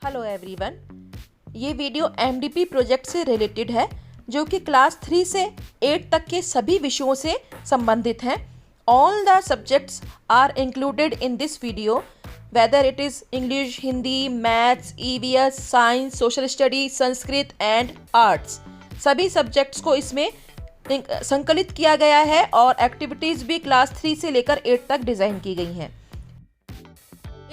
Hello everyone, ये video MDP project से related है जो कि क्लास 3 से 8 तक के सभी विषयों से संबंधित हैं। All the subjects are included in this video, whether it is English, Hindi, maths, EVS, science, social study, Sanskrit and arts. सभी सब्जेक्ट्स को इसमें संकलित किया गया है और एक्टिविटीज़ भी क्लास 3 से लेकर 8 तक डिज़ाइन की गई हैं।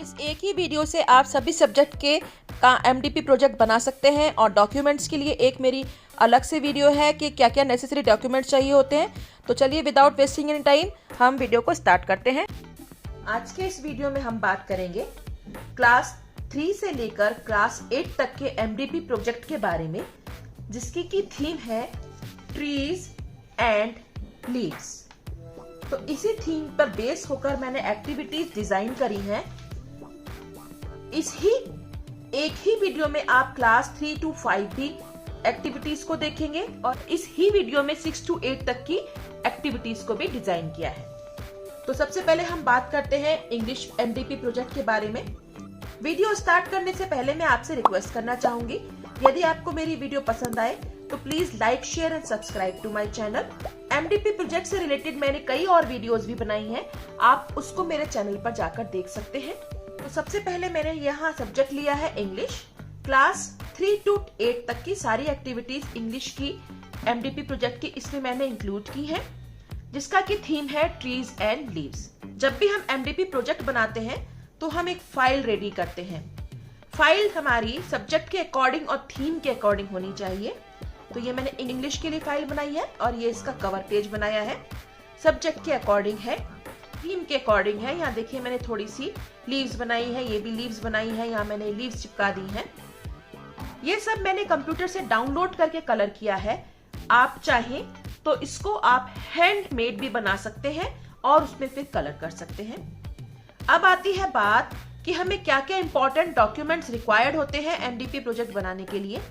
इस एक ही वीडियो से आप सभी सब्जेक्ट के का एमडीपी प्रोजेक्ट बना सकते हैं और डॉक्यूमेंट्स के लिए एक मेरी अलग से वीडियो है कि क्या क्या नेसेसरी डॉक्यूमेंट्स चाहिए होते हैं। तो चलिए विदाउट वेस्टिंग एनी टाइम हम वीडियो को स्टार्ट करते हैं। आज के इस वीडियो में हम बात करेंगे क्लास 3 से लेकर क्लास 8 तक के एमडीपी प्रोजेक्ट के बारे में, जिसकी की थीम है ट्रीज एंड लीव्स। तो इसी थीम पर बेस होकर मैंने एक्टिविटीज डिजाइन करी हैं। एक ही वीडियो में आप क्लास 3 to 5 भी एक्टिविटीज को देखेंगे और इस ही वीडियो में 6 to 8 तक की एक्टिविटीज को भी डिजाइन किया है। तो सबसे पहले हम बात करते हैं इंग्लिश एमडीपी प्रोजेक्ट के बारे में। वीडियो स्टार्ट करने से पहले मैं आपसे रिक्वेस्ट करना चाहूंगी, यदि आपको मेरी वीडियो पसंद आए तो please like, share and subscribe to my channel. MDP project से रिलेटेड मैंने कई और वीडियोस भी बनाई हैं, आप उसको मेरे चैनल पर जाकर देख सकते हैं। तो सबसे पहले मैंने यहाँ सब्जेक्ट लिया है इंग्लिश। क्लास 3 to 8 तक की सारी एक्टिविटीज इंग्लिश की एमडीपी प्रोजेक्ट की इसमें मैंने इंक्लूड की है, जिसका की थीम है ट्रीज एंड लीव्स। जब भी हम एमडीपी प्रोजेक्ट बनाते हैं तो हम एक फाइल रेडी करते हैं। फाइल हमारी सब्जेक्ट के अकॉर्डिंग और थीम के अकॉर्डिंग होनी चाहिए। तो ये मैंने इंग्लिश के लिए फाइल बनाई है और ये इसका कवर पेज बनाया है। सब्जेक्ट के अकॉर्डिंग है, थीम के अकॉर्डिंग है। यहाँ देखिए मैंने थोड़ी सी लीव्स बनाई है, ये भी लीव्स बनाई है, यहाँ मैंने लीव्स चिपका दी हैं। ये सब मैंने कंप्यूटर से डाउनलोड करके कलर किया है। आप चाहें तो इसको आप हैंडमेड भी बना सकते हैं और उसमें फिर कलर कर सकते हैं। अब आती है बात कि हमें क्या क्या इंपॉर्टेंट डॉक्यूमेंट्स रिक्वायर्ड होते हैं एमडीपी प्रोजेक्ट बनाने के लिए।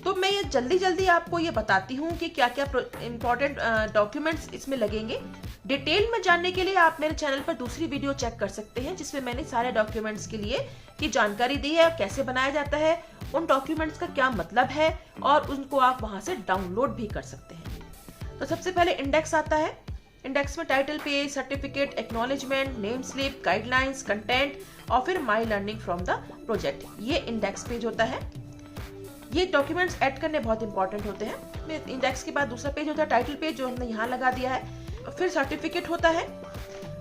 तो मैं ये जल्दी आपको ये बताती हूँ कि क्या क्या इंपॉर्टेंट डॉक्यूमेंट्स इसमें लगेंगे। डिटेल में जानने के लिए आप मेरे चैनल पर दूसरी वीडियो चेक कर सकते हैं, जिसमें मैंने सारे डॉक्यूमेंट्स के लिए की जानकारी दी है, कैसे बनाया जाता है, उन डॉक्यूमेंट्स का क्या मतलब है और उनको आप वहां से डाउनलोड भी कर सकते हैं। तो सबसे पहले इंडेक्स आता है। इंडेक्स में title page, certificate, acknowledgement, name slip, guidelines, content और फिर my learning from the project, ये इंडेक्स पेज होता है। ये डॉक्यूमेंट्स ऐड करने बहुत इंपॉर्टेंट होते हैं। इंडेक्स के बाद दूसरा पेज होता है टाइटल पेज, जो हमने यहाँ लगा दिया है। फिर सर्टिफिकेट होता है,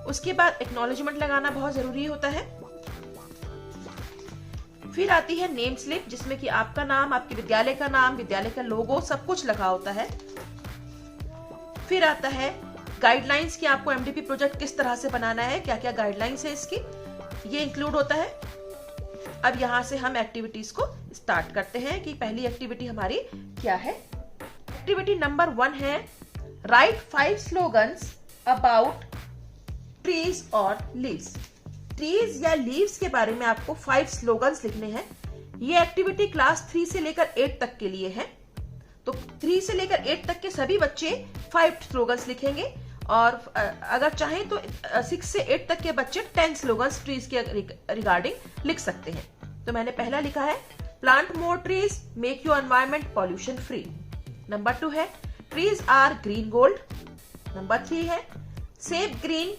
उसके बाद एक्नॉलेजमेंट लगाना बहुत जरूरी होता है। फिर आती है नेम स्लिप, जिसमें कि आपका नाम, आपके विद्यालय का नाम, विद्यालय का लोगो सब कुछ लगा होता है। फिर आता है गाइडलाइंस कि आपको एमडीपी प्रोजेक्ट किस तरह से बनाना है, क्या क्या गाइडलाइंस है इसकी, ये इंक्लूड होता है। अब यहाँ से हम एक्टिविटीज को स्टार्ट करते हैं कि पहली एक्टिविटी हमारी क्या है। एक्टिविटी नंबर 1 है राइट 5 स्लोगन्स अबाउट ट्रीज और लीव्स। ट्रीज या लीव्स के बारे में आपको 5 स्लोगन्स लिखने हैं। ये एक्टिविटी क्लास 3 से लेकर 8 तक के लिए है। तो 3 से लेकर 8 तक के सभी बच्चे 5 स्लोगन्स लिखेंगे और अगर चाहें तो 6 से 8 तक के बच्चे 10 स्लोगन्स ट्रीज के रिगार्डिंग लिख सकते हैं। तो मैंने पहला लिखा है plant more trees, make your environment pollution free. Number 2 है trees are green gold. Number 3 है save green,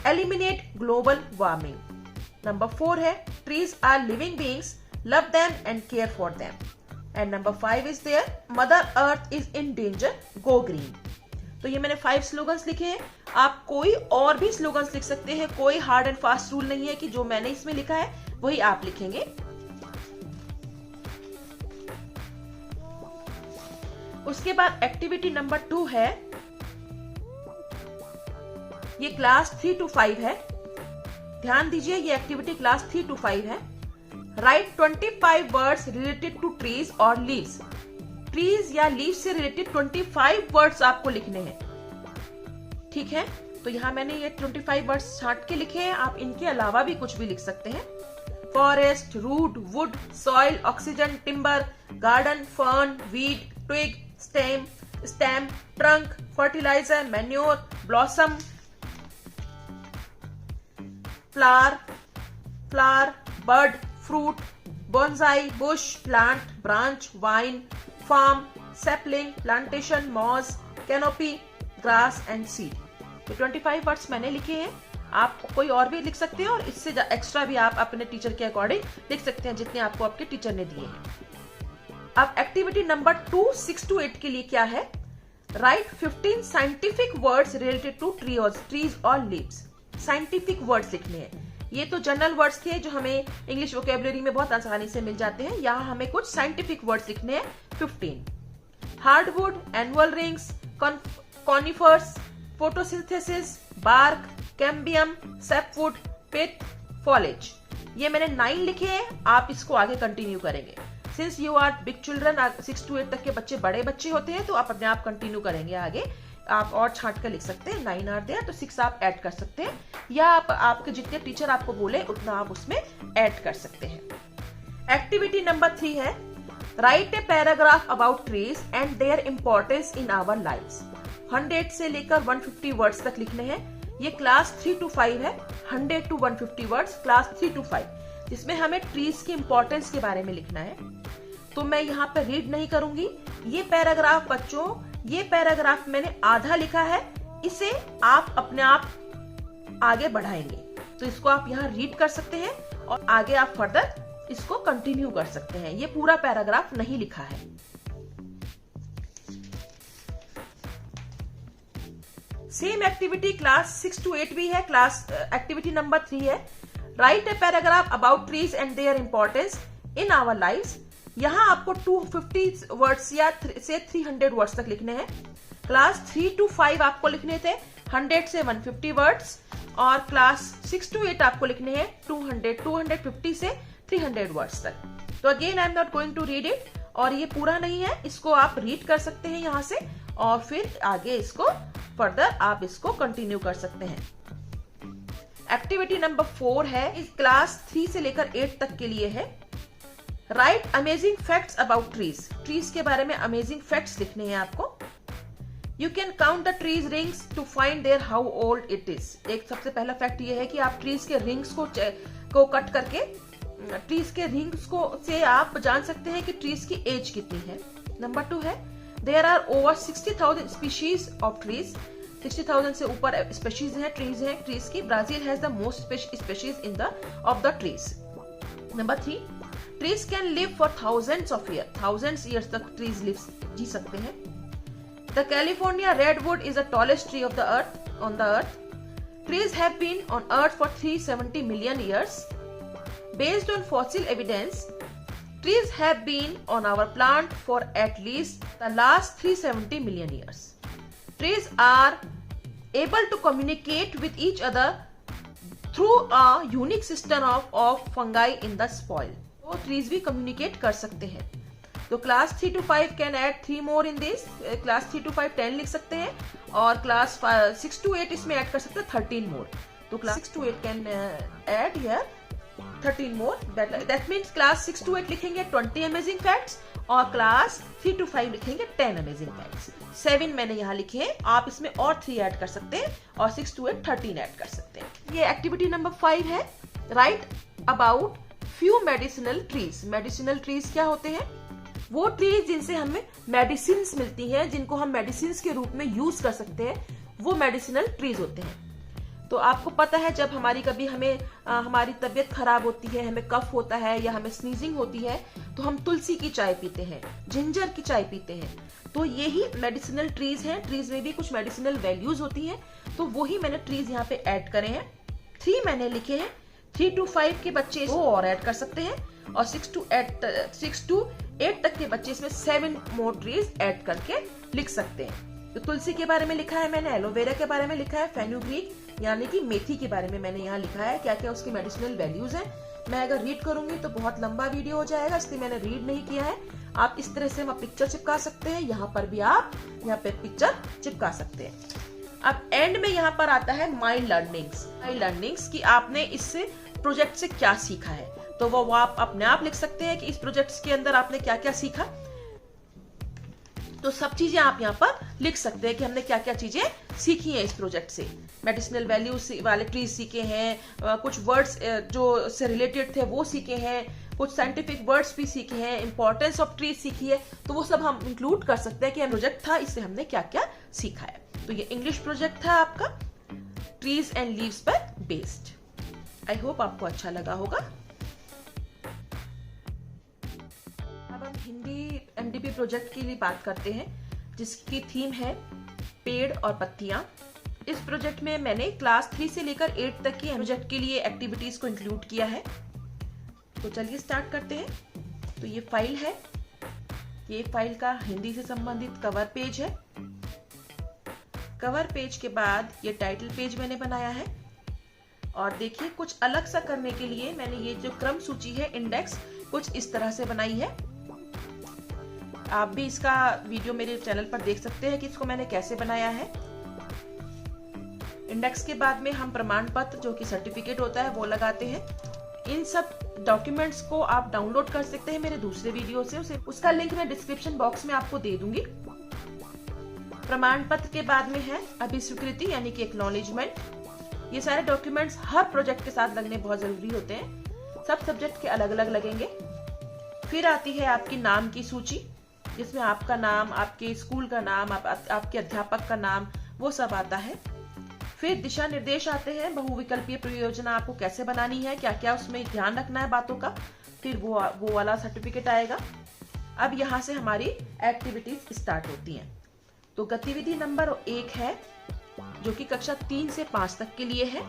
eliminate global warming. Number 4 है trees are living beings, love them and care for them. And number 5 is there mother earth is in danger, go green. तो ये मैंने 5 slogans लिखे हैं। आप कोई और भी स्लोगन्स लिख सकते हैं, कोई हार्ड एंड फास्ट रूल नहीं है कि जो मैंने इसमें लिखा है वही आप लिखेंगे। उसके बाद एक्टिविटी नंबर 2 है, ये क्लास 3 to 5 है। ध्यान दीजिए, ये एक्टिविटी क्लास 3 to 5 है। Write 25 words related to trees और लीव्स। ट्रीज या लीव्स से रिलेटेड 25 वर्ड्स आपको लिखने हैं, ठीक है। तो यहाँ मैंने ये 25 वर्ड्स छांट के लिखे हैं, आप इनके अलावा भी कुछ भी लिख सकते हैं। Forest, root, wood, soil, oxygen, timber, garden, fern, weed, twig, stem, trunk, fertiliser, manure, blossom, flower, bird, fruit, bonsai, bush, plant, branch, vine, farm, sapling, plantation, moss, canopy, grass and seed. तो 25 words मैंने लिखे हैं, आप कोई और भी लिख सकते हैं और इससे एक्स्ट्रा भी आप अपने टीचर के अकॉर्डिंग लिख सकते हैं जितने आपको आपके टीचर ने दिए हैं। अब एक्टिविटी नंबर 2 6 to 8 के लिए क्या है? Write 15 scientific words related to trees और लीव्स। साइंटिफिक वर्ड्स लिखने हैं। ये तो जनरल वर्ड्स थे जो हमें इंग्लिश वोकेबलरी में बहुत आसानी से मिल जाते हैं। यहाँ हमें कुछ साइंटिफिक वर्ड्स लिखने हैं 15। Hardwood, annual rings, conifers, photosynthesis, bark, cambium, sapwood, pith, foliage. ये मैंने 9 लिखे हैं, आप इसको आगे कंटिन्यू करेंगे। Since you are big children, 6 to 8 तक के बच्चे बड़े बच्चे होते हैं, तो आप अपने आप कंटिन्यू करेंगे आगे। आप और छांट कर लिख सकते हैं, 9 आर देयर, तो 6 आप ऐड कर सकते हैं, या आप आपके जितने टीचर आपको बोले उतना आप उसमें ऐड कर सकते हैं। एक्टिविटी नंबर 3 है write a paragraph about trees and their importance in our lives. 100 से लेकर 150 वर्ड्स तक लिखने हैं। ये क्लास 3 to 5 है। 100 to 150 वर्ड्स क्लास 3 to 5, जिसमें हमें ट्रीज की इंपॉर्टेंस के बारे में लिखना है। तो मैं यहाँ पे रीड नहीं करूंगी। ये पैराग्राफ बच्चों, ये पैराग्राफ मैंने आधा लिखा है, इसे आप अपने आप आगे बढ़ाएंगे। तो इसको आप यहाँ रीड कर सकते हैं और आगे आप फर्दर इसको कंटिन्यू कर सकते हैं। ये पूरा पैराग्राफ नहीं लिखा है। सेम एक्टिविटी क्लास 6 to 8 भी है। क्लास एक्टिविटी नंबर 3 है write a paragraph about trees and their importance in our lives. यहाँ आपको 250 वर्ड्स या से 300 वर्ड्स तक लिखने हैं। क्लास 3 to 5 आपको लिखने थे 100 से 150 वर्ड्स, और क्लास 6 to 8 आपको लिखने हैं 250 से 300 वर्ड्स तक। तो again I am not going to read it, और ये पूरा नहीं है, इसको आप रीड कर सकते हैं यहाँ से, और फिर आगे इसको फर्दर आप इसको कंटिन्यू कर सकते हैं। एक्टिविटी नंबर 4 है, इस क्लास 3 से लेकर 8 तक के लिए है। Write amazing facts about trees. Trees के बारे में अमेजिंग फैक्ट्स लिखने हैं आपको। You can count the trees rings to find their how old it is. एक सबसे पहला फैक्ट ये है कि आप ट्रीज के रिंग्स को कट करके ट्रीज के रिंग्स को से आप जान सकते हैं कि ट्रीज की एज कितनी है। नंबर 2 है there are over 60,000 species of trees. 60,000 से ऊपर स्पीशीज हैं ट्रीज की। Brazil has the most species in the of the trees. Number 3 trees can live for thousands years तक ट्रीज जी सकते हैं। The California redwood is the tallest tree of the earth on the earth. Trees have been on earth for 370 million years. Based on fossil evidence, trees have been on our planet for at least the last 370 million years. Trees are able to communicate with each other through a unique system of fungi in the soil. तो trees भी communicate कर सकते हैं। तो class 3 to 5 can add 3 more in this. Class 3 to 5 10 लिख सकते हैं, और class 6 to 8 इसमें add कर सकते हैं 13 more. तो class 6 to 8 can add here 13 more. That means class 6 to 8 लिखेंगे 20 amazing facts, और क्लास 3 to 5 लिखेंगे 10 amazing facts. 7 मैंने यहाँ लिखे हैं, आप इसमें और 3 ऐड कर सकते हैं, और 6 to 8 13 ऐड कर सकते हैं। ये एक्टिविटी नंबर 5 है right about few medicinal trees. Medicinal trees क्या होते हैं? वो ट्रीज जिनसे हमें मेडिसिन मिलती हैं, जिनको हम मेडिसिन के रूप में यूज कर सकते हैं, वो मेडिसिनल ट्रीज होते हैं। तो आपको पता है जब हमारी तबीयत खराब होती है, हमें कफ होता है या हमें स्नीजिंग होती है, तो हम तुलसी की चाय पीते हैं, जिंजर की चाय पीते हैं। तो यही मेडिसिनल ट्रीज हैं। ट्रीज में भी कुछ मेडिसिनल वैल्यूज होती हैं, तो वही मैंने ट्रीज यहाँ पे ऐड करे हैं। 3 मैंने लिखे हैं। 3 to 5 के बच्चे इसको और ऐड कर सकते हैं, और 6 to 8 तक के बच्चे इसमें 7 मोर ट्रीज ऐड करके लिख सकते हैं। तो तुलसी के बारे में लिखा है मैंने, एलोवेरा के बारे में लिखा है, फेनुग्रीक यानी कि मेथी के बारे में मैंने यहाँ लिखा है क्या क्या उसकी मेडिसिनल वैल्यूज हैं। मैं अगर रीड करूंगी तो बहुत लंबा वीडियो हो जाएगा, इसलिए मैंने रीड नहीं किया है। आप इस तरह से पिक्चर चिपका सकते हैं, यहाँ पर भी आप यहाँ पे पिक्चर चिपका सकते हैं। अब एंड में यहाँ पर आता है माई लर्निंग्स कि आपने इससे प्रोजेक्ट से क्या सीखा है। तो वो आप अपने आप लिख सकते हैं कि इस प्रोजेक्ट के अंदर आपने क्या क्या सीखा। तो सब चीजें आप यहाँ पर लिख सकते हैं कि हमने क्या क्या चीजें सीखी हैं इस प्रोजेक्ट से। मेडिसिनल वैल्यूज वाले ट्रीज सीखे हैं, कुछ वर्ड्स जो से रिलेटेड थे वो सीखे हैं, कुछ साइंटिफिक वर्ड्स भी सीखे हैं, इंपॉर्टेंस ऑफ ट्रीज सीखी है, तो वो सब हम इंक्लूड कर सकते हैं कि प्रोजेक्ट था, इससे हमने क्या क्या सीखा है। तो ये इंग्लिश प्रोजेक्ट था आपका ट्रीज एंड लीव्स पर बेस्ड। आई होप आपको अच्छा लगा होगा। अब हम हिंदी एमडीपी प्रोजेक्ट के लिए बात करते हैं, जिसकी थीम है पेड़ और पत्तियां। इस प्रोजेक्ट में मैंने क्लास 3 से लेकर 8 तक की प्रोजेक्ट के लिए एक्टिविटीज को इंक्लूड किया है। तो चलिए स्टार्ट करते हैं। तो ये फाइल है, ये फाइल का हिंदी से संबंधित कवर पेज है। कवर पेज के बाद ये टाइटल पेज मैंने बनाया है। और देखिए, कुछ अलग सा करने के लिए मैंने ये जो क्रम सूची है, इंडेक्स, कुछ इस तरह से बनाई है। आप भी इसका वीडियो मेरे चैनल पर देख सकते हैं कि इसको मैंने कैसे बनाया है। इंडेक्स के बाद में हम प्रमाण पत्र, जो कि सर्टिफिकेट होता है, वो लगाते हैं। इन सब डॉक्यूमेंट्स को आप डाउनलोड कर सकते हैं मेरे दूसरे वीडियो से, उसका लिंक मैं डिस्क्रिप्शन बॉक्स में आपको दे दूंगी। प्रमाण पत्र के बाद में है अभिस्वीकृति, यानी कि एक्नॉलेजमेंट। ये सारे डॉक्यूमेंट्स हर प्रोजेक्ट के साथ लगने बहुत जरूरी होते हैं, सब सब्जेक्ट के अलग अलग लगेंगे। फिर आती है आपकी नाम की सूची, जिसमें आपका नाम, आपके स्कूल का नाम, आपके अध्यापक का नाम, वो सब आता है। फिर दिशा निर्देश आते हैं, बहुविकल्पीय परियोजना आपको कैसे बनानी है, क्या क्या उसमें ध्यान रखना है बातों का। फिर वो वाला सर्टिफिकेट आएगा। अब यहाँ से हमारी एक्टिविटीज स्टार्ट होती हैं। तो गतिविधि नंबर 1 है, जो कि कक्षा 3 से 5 तक के लिए है।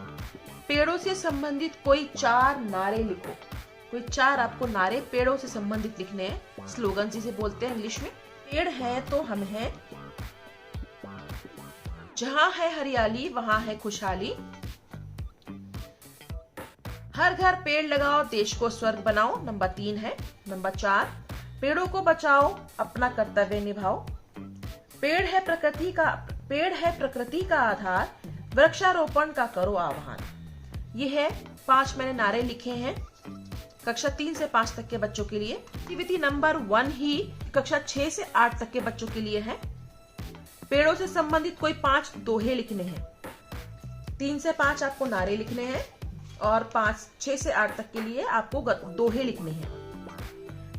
पेड़ों से संबंधित कोई 4 नारे लिखो। कोई 4 आपको नारे पेड़ों से संबंधित लिखने हैं, स्लोगन जिसे बोलते हैं इंग्लिश में। पेड़ है तो हम हैं, जहां है हरियाली वहां है खुशहाली, हर घर पेड़ लगाओ देश को स्वर्ग बनाओ, नंबर 3 है। नंबर 4, पेड़ों को बचाओ अपना कर्तव्य निभाओ, पेड़ है प्रकृति का आधार, वृक्षारोपण का करो आह्वान। ये है 5 मैंने नारे लिखे हैं कक्षा 3 से 5 तक के बच्चों के लिए। एक्टिविटी नंबर 1 ही कक्षा 6 से 8 तक के बच्चों के लिए है। पेड़ों से संबंधित कोई 5 दोहे लिखने हैं। 3 से 5 आपको नारे लिखने हैं और 6 से 8 तक के लिए आपको दोहे लिखने हैं।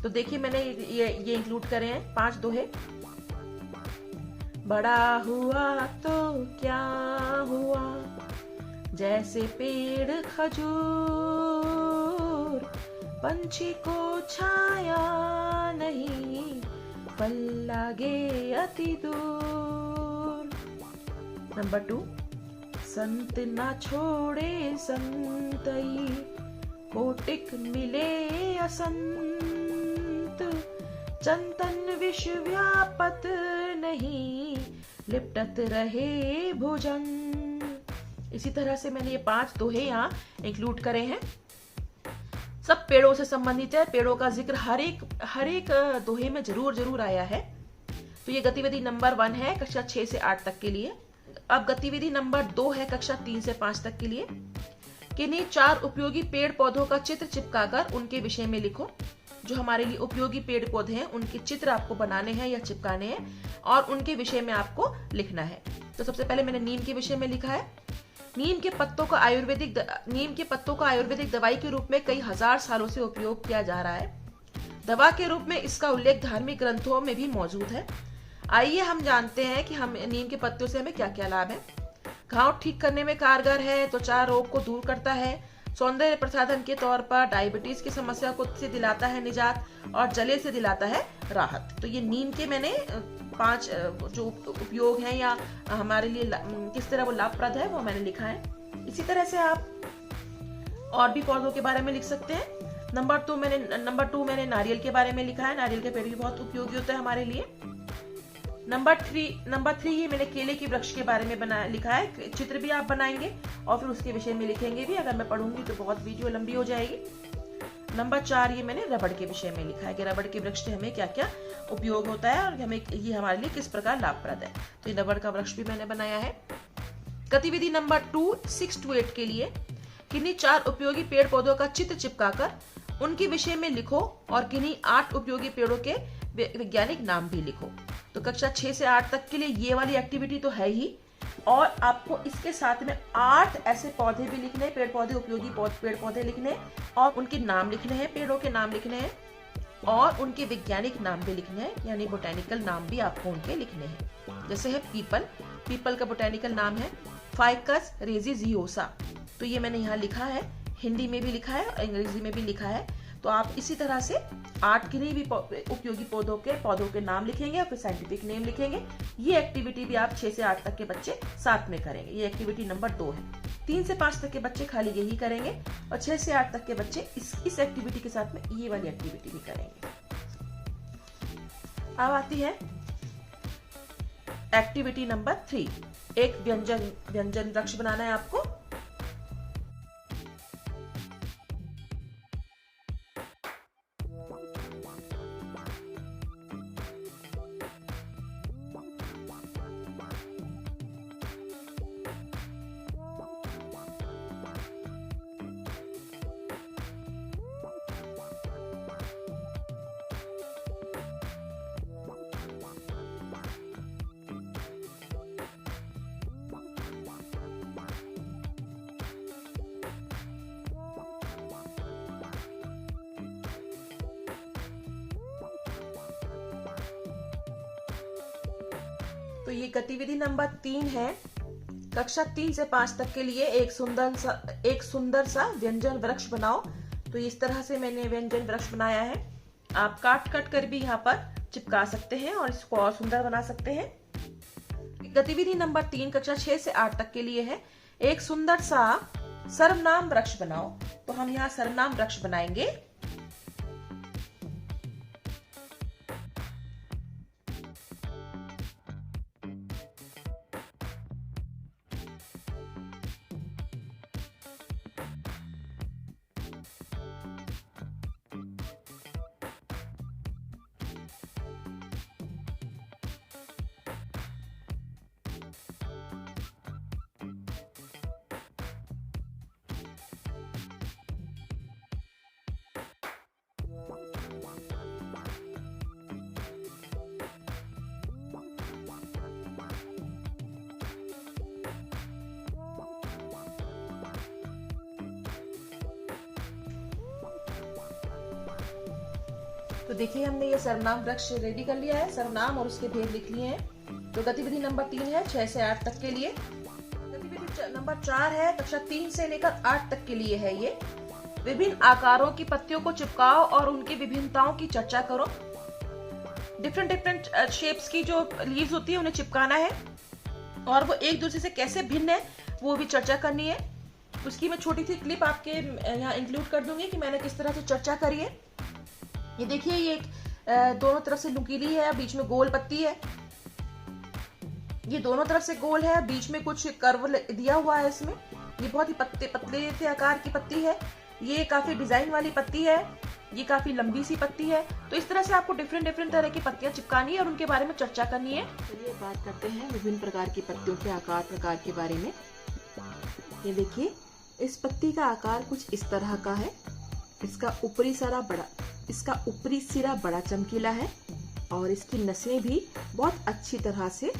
तो देखिए, मैंने ये इंक्लूड करे हैं 5 दोहे। बड़ा हुआ तो क्या हुआ, जैसे पेड़ खजूर, पंछी को छाया नहीं, फल लागे अति दूर। नंबर 2, संत ना छोड़े संतई, कोटिक मिले असंत, चंदन विष व्यापत नहीं, लिपटत रहे भुजंग। इसी तरह से मैंने ये 5 दोहे यहाँ इंक्लूड करे हैं। सब पेड़ों से संबंधित है, पेड़ों का जिक्र हर एक दोहे में जरूर आया है। तो ये गतिविधि नंबर 1 है कक्षा 6 से 8 तक के लिए। अब गतिविधि नंबर 2 है कक्षा 3 से 5 तक के लिए। किन्हीं 4 उपयोगी पेड़ पौधों का चित्र चिपकाकर उनके विषय में लिखो। जो हमारे लिए उपयोगी पेड़ पौधे हैं, उनके चित्र आपको बनाने हैं या चिपकाने हैं और उनके विषय में आपको लिखना है। तो सबसे पहले मैंने नीम के विषय में लिखा है। नीम के पत्तों का आयुर्वेदिक दवाई के रूप में कई हजार सालों से उपयोग किया जा रहा है। दवा के रूप में इसका उल्लेख धार्मिक ग्रंथों में भी मौजूद है। आइए हम जानते हैं कि हम नीम के पत्तों से हमें क्या क्या लाभ है। घाव ठीक करने में कारगर है, त्वचा रोग को दूर करता है, सौंदर्य प्रसाधन के तौर पर डायबिटीज की समस्या को से दिलाता है निजात और जले से दिलाता है राहत। तो ये नीम के मैंने 5 जो उपयोग हैं या हमारे लिए किस तरह वो लाभप्रद है, वो मैंने लिखा है। इसी तरह से आप और भी पौधों के बारे में लिख सकते हैं। नंबर 2 मैंने नारियल के बारे में लिखा है। नारियल का पेड़ भी बहुत उपयोगी होता है हमारे लिए। नंबर 3 ये मैंने केले के वृक्ष के बारे में लिखा है। चित्र भी आप बनाएंगे और फिर उसके विषय में लिखेंगे भी। अगर मैं पढ़ूंगी तो बहुत वीडियो लंबी हो जाएगी। नंबर 4 ये मैंने रबड़ के विषय में लिखा है कि रबड़ के वृक्ष से हमें क्या क्या उपयोग होता है और ये हमारे लिए किस प्रकार लाभप्रद है। तो ये रबड़ का वृक्ष भी मैंने बनाया है। गतिविधि नंबर 2 6 to 8 के लिए किन्हीं 4 उपयोगी पेड़ पौधों का चित्र चिपकाकर उनके विषय में लिखो और किन्हीं 8 उपयोगी पेड़ों के वैज्ञानिक नाम भी लिखो। तो कक्षा 6 से 8 तक के लिए ये वाली एक्टिविटी तो है ही। और आपको इसके साथ में 8 ऐसे पौधे भी लिखने हैं, पेड़ पौधे, उपयोगी पेड़ पौधे लिखने हैं और उनके नाम लिखने हैं, पेड़ों के नाम लिखने हैं और उनके वैज्ञानिक नाम भी लिखने हैं, यानी बोटेनिकल नाम भी आपको उनके लिखने हैं। जैसे है पीपल का बोटेनिकल नाम है फाइकस रेजिजियोसा, तो ये मैंने यहाँ लिखा है, हिंदी में भी लिखा है और अंग्रेजी में भी लिखा है। तो आप इसी तरह से 8 किन्हीं भी उपयोगी पौधों के नाम लिखेंगे और फिर साइंटिफिक नेम लिखेंगे। ये एक्टिविटी भी आप 6 से 8 तक के बच्चे साथ में करेंगे। ये एक्टिविटी नंबर 2 है। 3 से 5 तक के बच्चे खाली यही करेंगे और 6 से 8 तक के बच्चे इस एक्टिविटी के साथ में ये वाली एक्टिविटी भी करेंगे। अब आती है एक्टिविटी नंबर 3। एक व्यंजन वृक्ष बनाना है आपको। तो ये गतिविधि नंबर 3 है। कक्षा 3 से 5 तक के लिए एक सुंदर सा व्यंजन वृक्ष बनाओ। तो इस तरह से मैंने व्यंजन वृक्ष बनाया है। आप काट कर भी यहाँ पर चिपका सकते हैं और इसको और सुंदर बना सकते हैं। गतिविधि नंबर 3 कक्षा 6 से 8 तक के लिए है। एक सुंदर सा सर्वनाम वृक्ष बनाओ। तो हम यहाँ सर्वनाम वृक्ष बनाएंगे। तो देखिए हमने ये सर्वनाम वृक्ष रेडी कर लिया है। सर्वनाम और उसके भेद लिख लिए हैं। तो गतिविधि नंबर 3 है 6 से 8 तक के लिए। गतिविधि नंबर 4 है कक्षा 3 से लेकर 8 तक के लिए है ये। विभिन्न आकारों की पत्तियों को चिपकाओ और उनकी विभिन्नताओं की चर्चा करो। डिफरेंट शेप्स की जो लीव्स होती है उन्हें चिपकाना है और वो एक दूसरे से कैसे भिन्न है वो भी चर्चा करनी है। उसकी मैं छोटी सी क्लिप आपके यहाँ इंक्लूड कर दूंगी कि मैंने किस तरह से चर्चा करी है। ये देखिए ये दोनों तरफ से नुकीली है, बीच में गोल पत्ती है। ये दोनों तरफ से गोल है, बीच में कुछ कर्व दिया हुआ है इसमें। ये बहुत ही पतले से आकार की पत्ती है। ये काफी डिजाइन वाली पत्ती है। ये काफी लंबी सी पत्ती है। तो इस तरह से आपको डिफरेंट तरह की पत्तियां चिपकानी है और उनके बारे में चर्चा करनी है। चलिए बात करते हैं विभिन्न प्रकार की पत्तियों के आकार प्रकार के बारे में। ये देखिए इस पत्ती का आकार कुछ इस तरह का है। इसका ऊपरी सिरा बड़ा चमकीला है और इसकी नसें भी बहुत अच्छी तरह से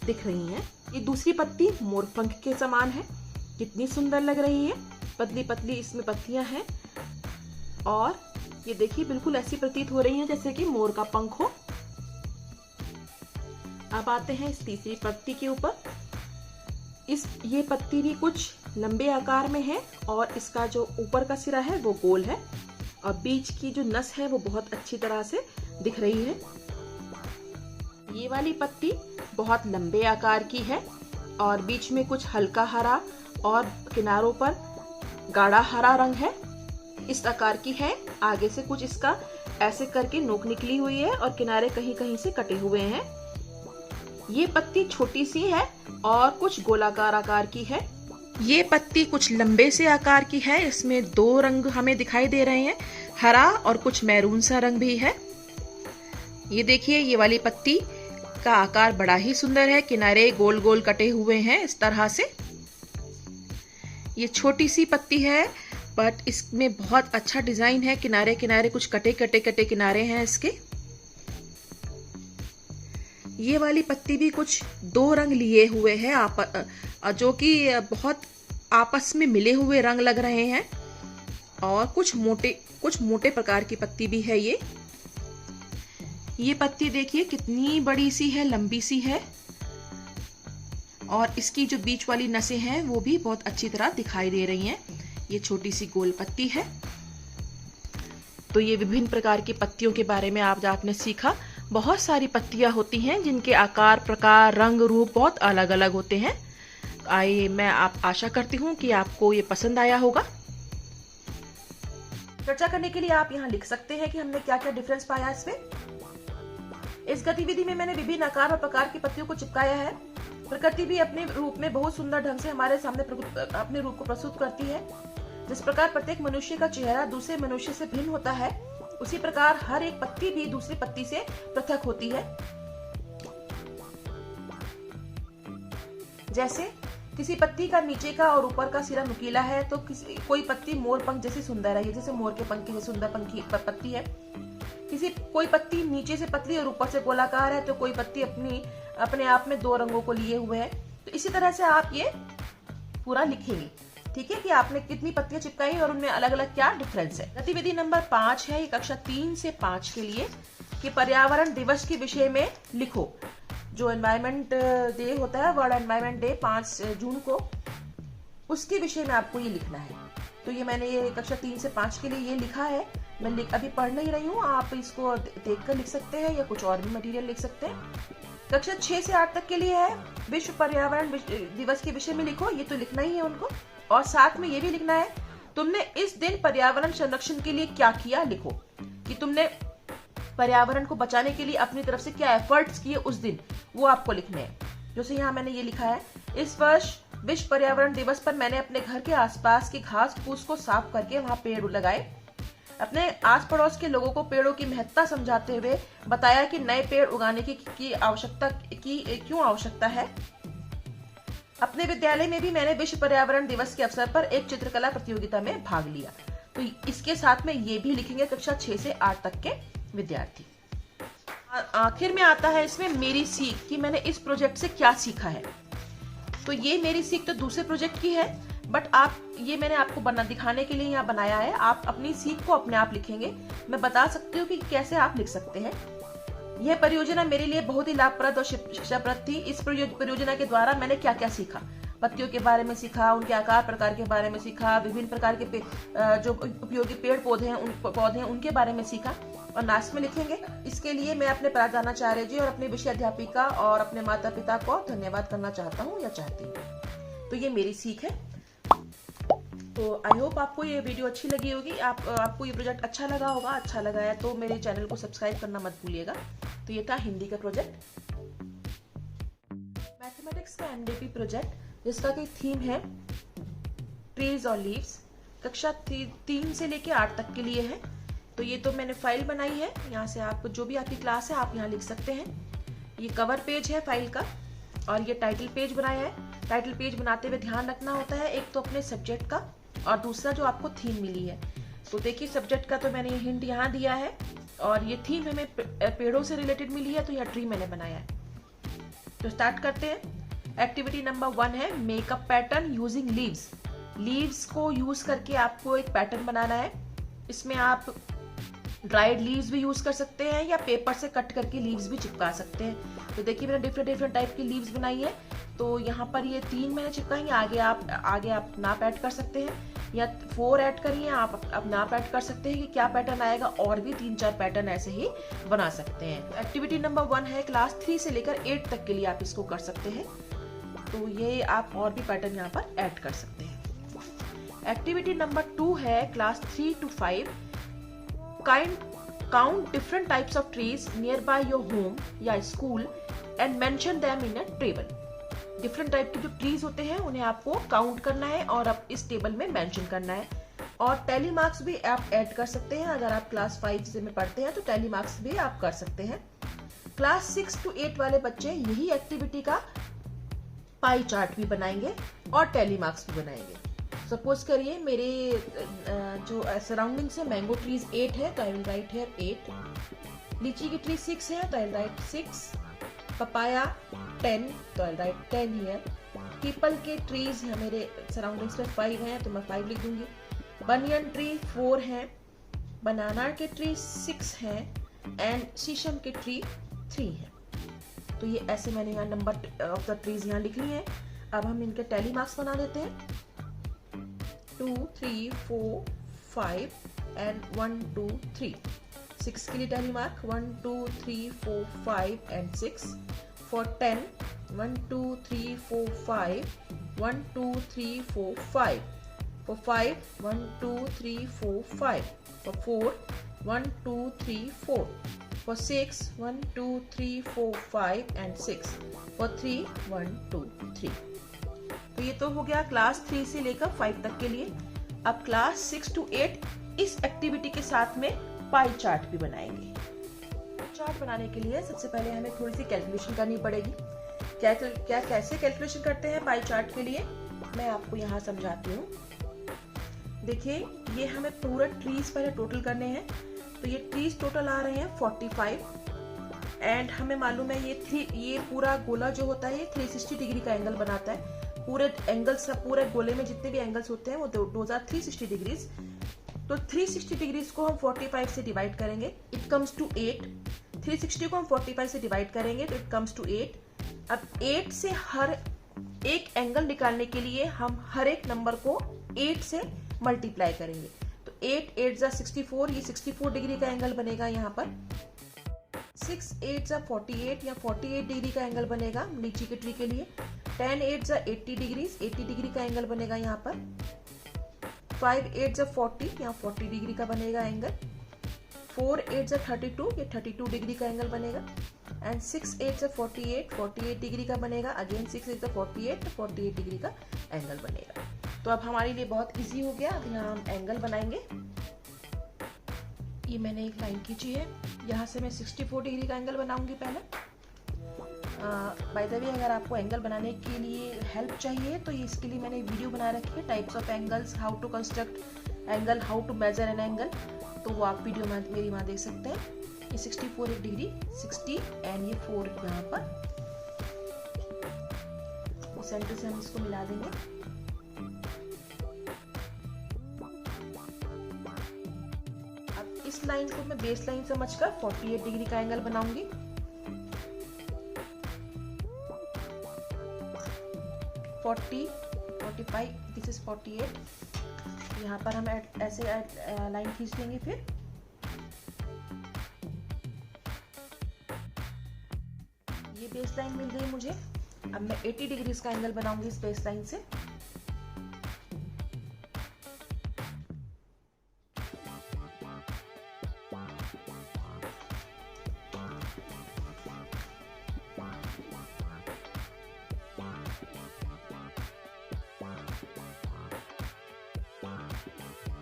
दिख रही हैं। ये दूसरी पत्ती मोरपंख के समान है। कितनी सुंदर लग रही है। पतली पतली इसमें पत्तियां हैं और ये देखिए बिल्कुल ऐसी प्रतीत हो रही हैं जैसे कि मोर का पंख हो। अब आते हैं इस तीसरी पत्ती के ऊपर। ये पत्ती भी कुछ लंबे आकार में है और इसका जो ऊपर का सिरा है वो गोल है और बीच की जो नस है वो बहुत अच्छी तरह से दिख रही है। ये वाली पत्ती बहुत लंबे आकार की है और बीच में कुछ हल्का हरा और किनारों पर गाढ़ा हरा रंग है। इस आकार की है। आगे से कुछ इसका ऐसे करके नोक निकली हुई है और किनारे कहीं कहीं से कटे हुए हैं। ये पत्ती छोटी सी है और कुछ गोलाकार आकार की है। ये पत्ती कुछ लंबे से आकार की है। इसमें 2 रंग हमें दिखाई दे रहे हैं, हरा और कुछ मैरून सा रंग भी है। ये देखिए ये वाली पत्ती का आकार बड़ा ही सुंदर है। किनारे गोल गोल कटे हुए हैं इस तरह से। ये छोटी सी पत्ती है बट इसमें बहुत अच्छा डिजाइन है। किनारे किनारे कुछ कटे किनारे हैं इसके। ये वाली पत्ती भी कुछ 2 रंग लिए हुए हैं जो कि बहुत आपस में मिले हुए रंग लग रहे हैं, और कुछ मोटे प्रकार की पत्ती भी है ये पत्ती देखिए कितनी बड़ी सी है, लंबी सी है, और इसकी जो बीच वाली नसें हैं वो भी बहुत अच्छी तरह दिखाई दे रही हैं। ये छोटी सी गोल पत्ती है। तो ये विभिन्न प्रकार की पत्तियों के बारे में आपने सीखा। बहुत सारी पत्तियां होती हैं जिनके आकार, प्रकार, रंग, रूप बहुत अलग अलग होते हैं। मैं आशा करती हूँ कि आपको ये पसंद आया होगा। चर्चा करने के लिए आप यहाँ लिख सकते हैं कि हमने क्या क्या डिफरेंस पाया इसमें। इस गतिविधि में मैंने विभिन्न आकार और प्रकार की पत्तियों को चिपकाया है। प्रकृति भी अपने रूप में बहुत सुंदर ढंग से हमारे सामने अपने रूप को प्रस्तुत करती है। जिस प्रकार प्रत्येक मनुष्य का चेहरा दूसरे मनुष्य से भिन्न होता है, उसी प्रकार हर एक पत्ती भी दूसरी पत्ती से पृथक होती है। जैसे किसी पत्ती का नीचे का और ऊपर का सिरा नुकीला है, तो कोई पत्ती मोर पंख जैसी सुंदर है, जैसे मोर के पंख की सुंदर पंखी पत्ती है। कोई पत्ती नीचे से पतली और ऊपर से गोलाकार है, तो कोई पत्ती अपने आप में 2 रंगों को लिए हुए है। तो इसी तरह से आप ये पूरा लिखेंगे, ठीक है, कि आपने कितनी पत्तियां चिपकाई और उनमें अलग अलग क्या डिफरेंस है। गतिविधि नंबर 5 है, ये कक्षा 3 से 5 के लिए, कि पर्यावरण दिवस के विषय में लिखो। जो एनवायरमेंट डे होता है, वर्ल्ड एनवायरमेंट डे 5 जून को, उसके विषय में आपको ये लिखना है। तो ये मैंने ये कक्षा 3 से 5 के लिए ये लिखा है। मैं अभी पढ़ नहीं रही हूँ, आप इसको देखकर लिख सकते हैं या कुछ और भी मटेरियल लिख सकते हैं। कक्षा 6 से 8 तक के लिए है, विश्व पर्यावरण दिवस के विषय में लिखो। ये तो लिखना ही है उनको, और साथ में ये भी लिखना है तुमने इस दिन पर्यावरण संरक्षण के लिए क्या किया। लिखो कि तुमने पर्यावरण को बचाने के लिए अपनी तरफ से क्या एफर्ट्स किए उस दिन, वो आपको लिखने हैं। जैसे यहाँ मैंने ये लिखा है, इस वर्ष विश्व पर्यावरण दिवस पर मैंने अपने घर के आसपास की घास फूस को साफ करके वहां पेड़ लगाए। अपने आस पड़ोस के लोगों को पेड़ों की महत्ता समझाते हुए बताया कि नए पेड़ उगाने की आवश्यकता क्यों आवश्यकता है। अपने विद्यालय में भी मैंने विश्व पर्यावरण दिवस के अवसर पर एक चित्रकला प्रतियोगिता में भाग लिया। तो इसके साथ में ये भी लिखेंगे कक्षा 6 से 8 तक के विद्यार्थी। आखिर में आता है इसमें मेरी सीख, कि मैंने इस प्रोजेक्ट से क्या सीखा है। तो ये मेरी सीख तो दूसरे प्रोजेक्ट की है, बट ये मैंने आपको दिखाने के लिए यहाँ बनाया है। आप अपनी सीख को अपने आप लिखेंगे। मैं बता सकती हूँ कि कैसे आप लिख सकते हैं। यह परियोजना मेरे लिए बहुत ही लाभप्रद और शिक्षाप्रद थी। इस परियोजना के द्वारा मैंने क्या क्या सीखा, पत्तियों के बारे में सीखा, उनके आकार प्रकार के बारे में सीखा, विभिन्न प्रकार के जो उपयोगी पेड़ पौधे हैं उनके बारे में सीखा, और लास्ट में लिखेंगे। इसके लिए मैं अपने प्राचार्य जी और अपने विषय अध्यापिका और अपने माता पिता को धन्यवाद करना चाहता हूँ या चाहती हूँ। तो ये मेरी सीख है। तो आई होप आपको ये वीडियो अच्छी लगी होगी। आपको ये प्रोजेक्ट अच्छा लगा होगा। अच्छा लगा है तो मेरे चैनल को सब्सक्राइब करना मत भूलिएगा। तो ये था हिंदी का प्रोजेक्ट, मैथमेटिक्स का एमडीपी प्रोजेक्ट, जिसका की थीम है ट्रीज और लीव्स। कक्षा 3 से लेके 8 तक के लिए है। तो ये तो मैंने फाइल बनाई है। यहाँ से आप जो भी आपकी क्लास है आप यहाँ लिख सकते हैं। ये कवर पेज है फाइल का, और ये टाइटल पेज बनाया है। टाइटल पेज बनाते हुए ध्यान रखना होता है, एक तो अपने सब्जेक्ट का, और दूसरा जो आपको थीम मिली है। तो देखिए सब्जेक्ट का तो मैंने ये हिंट यहाँ दिया है, और ये थीम हमें पेड़ों से रिलेटेड मिली है, तो यह ट्री मैंने बनाया है। तो स्टार्ट करते हैं। एक्टिविटी नंबर 1 है makeup pattern using leaves. Leaves को यूज करके आपको एक पैटर्न बनाना है। इसमें आप ड्राइड लीव्स भी यूज कर सकते हैं, या पेपर से कट करके लीव्स भी चिपका सकते हैं। तो देखिए मैंने डिफरेंट टाइप की लीव्स बनाई है। तो यहाँ पर ये 3 मैंने चिपकाई। आगे आप नाप ऐड कर सकते हैं, या 4 ऐड करिए। आप नाप ऐड कर सकते हैं कि क्या पैटर्न आएगा, और भी 3-4 पैटर्न ऐसे ही बना सकते हैं। एक्टिविटी नंबर 1 है, क्लास 3 से लेकर 8 तक के लिए आप इसको कर सकते हैं। तो ये आप और भी पैटर्न यहाँ पर ऐड कर सकते हैं। एक्टिविटी नंबर 2 है, class 3 to 5, count different types of trees nearby your home या school and mention them in a table। Different type के जो ट्रीज होते हैं उन्हें आपको काउंट करना है और आप इस टेबल में मेंशन करना है। और टैली मार्क्स भी आप ऐड कर सकते हैं। अगर आप क्लास 5 से में पढ़ते हैं तो टैली मार्क्स भी आप कर सकते हैं। क्लास 6 to 8 वाले बच्चे यही एक्टिविटी का पाई चार्ट भी बनाएंगे और टैली मार्क्स भी बनाएंगे। सपोज करिए मेरे जो सराउंडिंग से मैंगो ट्रीज 8 है, तो आई विल राइट हियर 8। लीची की ट्री 6 है, तो आई विल राइट 6। पपाया 10, तो आई राइट 10 हियर। पीपल के ट्रीज है मेरे सराउंडिंग्स में 5 हैं, तो मैं 5 लिख दूंगी। बनियन ट्री 4 हैं, बनाना के ट्री 6 हैं एंड शीशम के ट्री 3 हैं। तो ये ऐसे मैंने यहाँ नंबर ऑफ द ट्रीज यहाँ लिख लिए हैं। अब हम इनके टैली मार्क्स बना देते हैं। 2, 3, 4, 5 एंड 1, 2, 3। 6 के लिए tally mark 1, 2, 3, 4, 5 and 6। For 10 1, 2, 3, 4, 5 1, 2, 3, 4, 5। For 5 1, 2, 3, 4, 5. For 4 1, 2, 3, 4. For 6 1, 2, 3, 4, 5 and 6. For 3 1, 2, 3. तो ये तो हो गया क्लास 3 से लेकर 5 तक के लिए। अब क्लास 6 to 8 इस एक्टिविटी के साथ में पाई चार्ट भी बनाएंगे। चार्ट बनाने के लिए सबसे पहले हमें थोड़ी सी कैलकुलेशन करनी पड़ेगी। कैसे कैलकुलेशन करते हैं पाई चार्ट के लिए, मैं आपको यहाँ समझाती हूँ। देखिए, ये हमें पूरा ट्रीज पहले टोटल करने हैं। तो ये ट्रीज टोटल आ रहे हैं 45 एंड हमें मालूम है ये पूरा गोला जो होता है ये 360 डिग्री का एंगल बनाता है। पूरे एंगल्स पूरे गोले में जितने भी एंगल्स होते हैं वो 360 डिग्रीज। तो 360 डिग्रीज को हम 45 से डिवाइड करेंगे, इट कम्स टू 8। 360 को हम 45 से डिवाइड करेंगे तो इट कम्स टू 8। अब 8 से हर एक एंगल निकालने के लिए हम हर एक नंबर को 8 से मल्टीप्लाई करेंगे। तो 8 8 जा 64, ये 64 डिग्री का एंगल बनेगा यहाँ पर। 6 8 जा 48 या 48 डिग्री का एंगल बनेगा लीची के ट्री के लिए। 10 8 जा 80 डिग्री, 80 डिग्री का एंगल बनेगा यहाँ पर। 5 8 जा 40 या 40 डिग्री का बनेगा एंगल। 4 8 जा 32, ये 32 डिग्री का एंगल बनेगा। एंड 6 8 जा 48, 48 डिग्री का बनेगा। अगेन 6 8 जा 48, 48 डिग्री का एंगल बनेगा। तो अब हमारे लिए बहुत इजी हो गया। अब यहाँ हम एंगल बनाएंगे। ये मैंने एक लाइन खींची है, यहाँ से मैं 64 डिग्री का एंगल बनाऊंगी पहले। बाय द वे, अगर आपको एंगल बनाने के लिए हेल्प चाहिए तो इसके लिए मैंने वीडियो बना रखी है, types of angles, how to construct angle, how to measure an angle. तो वो आप वीडियो मेरी वहाँ देख सकते हैं। ये 64 एक डिग्री, 60 एंड ये 4 यहाँ पर। सेंटर से हम इसको मिला देंगे। इस लाइन को मैं बेस लाइन समझकर 48 डिग्री का एंगल बनाऊंगी। (40, 45, दिस इज 48। यहाँ पर हम ऐसे लाइन खींच लेंगे। फिर ये बेस लाइन मिल गई मुझे। अब मैं 80 डिग्री का एंगल बनाऊंगी इस बेस लाइन से।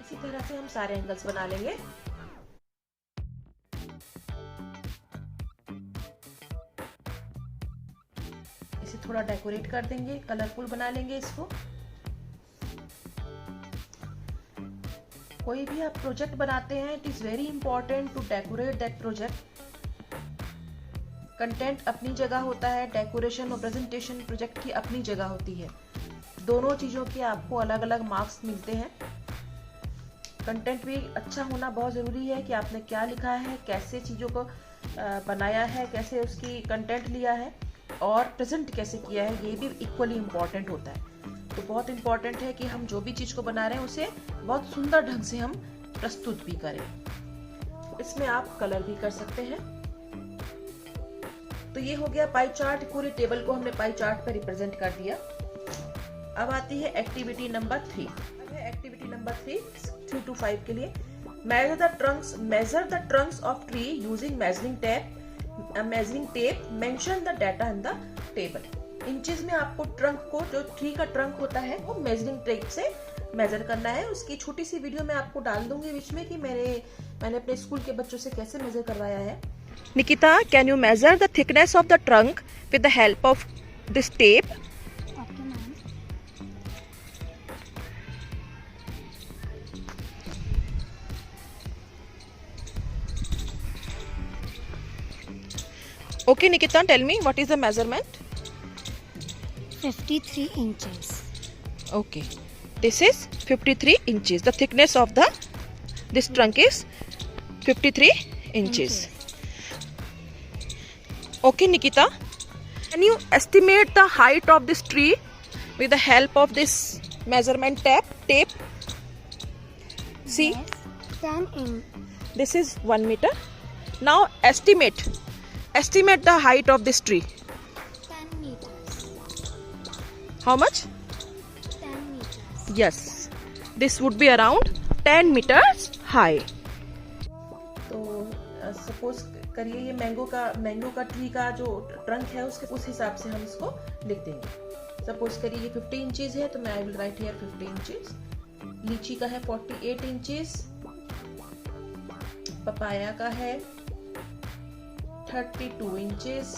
इसी तरह से हम सारे एंगल्स बना लेंगे। इसे थोड़ा डेकोरेट कर देंगे, कलरफुल बना लेंगे इसको। कोई भी आप प्रोजेक्ट बनाते हैं, it is very important to decorate that project. Content अपनी जगह होता है, डेकोरेशन और प्रेजेंटेशन प्रोजेक्ट की अपनी जगह होती है। दोनों चीजों के आपको अलग अलग मार्क्स मिलते हैं। कंटेंट भी अच्छा होना बहुत ज़रूरी है कि आपने क्या लिखा है, कैसे चीज़ों को बनाया है, कैसे उसकी कंटेंट लिया है और प्रेजेंट कैसे किया है, ये भी इक्वली इम्पॉर्टेंट होता है। तो बहुत इम्पॉर्टेंट है कि हम जो भी चीज़ को बना रहे हैं उसे बहुत सुंदर ढंग से हम प्रस्तुत भी करें। इसमें आप कलर भी कर सकते हैं। तो ये हो गया पाई चार्ट। पूरी टेबल को हमने पाई चार्ट पर रिप्रेजेंट कर दिया। अब आती है activity number 3। Activity number 3 to 5 के लिए measure the trunks of tree using measuring tape, mention the data in the table। Inches में आपको ट्रंक को, जो ट्री का ट्रंक होता है, वो मेजरिंग टेप से मेजर करना है। उसकी छोटी सी वीडियो मैं आपको डाल दूंगी बीच में कि मैंने अपने स्कूल के बच्चों से कैसे मेजर करवाया है। Nikita, can you measure the thickness of the trunk with the help of this tape? Okay, Nikita, tell me what is the measurement? 53 inches. Okay, this is 53 inches. The thickness of this trunk is 53 inches. Okay, Nikita, can you estimate the height of this tree with the help of this measurement tape? See, Yes, 10 inch. this is 1 meter. Now estimate the height of this tree. 10 meters. How much? 10 meters. Yes, this would be around 10 meters high. तो suppose करिए ये mango का tree का जो trunk है उस हिसाब से हम इसको लिख देंगे। सपोज करिए ये 50 इंचेस है तो मैं I will write here 50 inches. लीची का है 48 इंचेस, पपाया का है 32 इंचेस,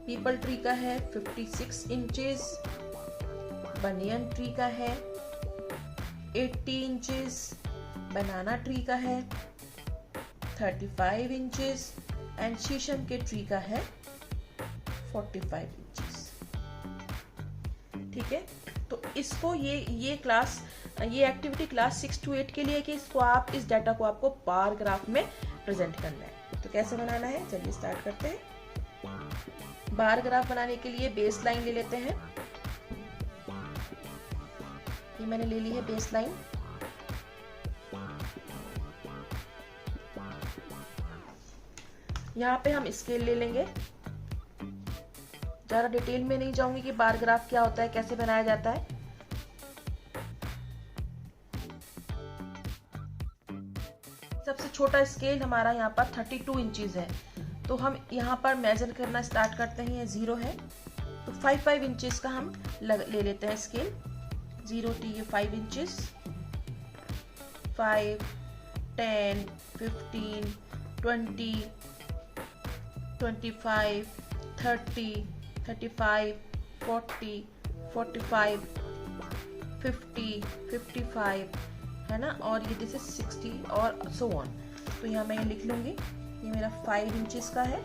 पीपल ट्री का है 56 इंचेस, बनियन ट्री का है 80 इंचेस, बनाना ट्री का है 35 इंचेस एंड शीशम के ट्री का है 45 इंचेस। ठीक है, तो इसको ये एक्टिविटी क्लास 6 to 8 के लिए कि इसको आप इस डाटा को आपको बार ग्राफ में प्रेजेंट करना है। तो कैसे बनाना है, चलिए स्टार्ट करते हैं। बार ग्राफ बनाने के लिए बेस लाइन ले लेते हैं। ये मैंने ले ली है बेस लाइन। यहाँ पे हम स्केल ले लेंगे। ज्यादा डिटेल में नहीं जाऊंगी कि बार ग्राफ क्या होता है, कैसे बनाया जाता है। सबसे छोटा स्केल हमारा यहाँ पर 32 इंचेस है, तो हम यहाँ पर मेजर करना स्टार्ट करते हैं। ये 0 है तो 5 इंचेस का हम ले लेते हैं स्केल। 0 to ये 5 इंचेस, 5, 10, 15, 20, 25, 30, 35, 40, 45, 50, 55 है ना, और ये दिस इज 60 और सो ऑन। तो यहाँ मैं ये लिख लूंगी। ये मेरा 5 इंचेस का है,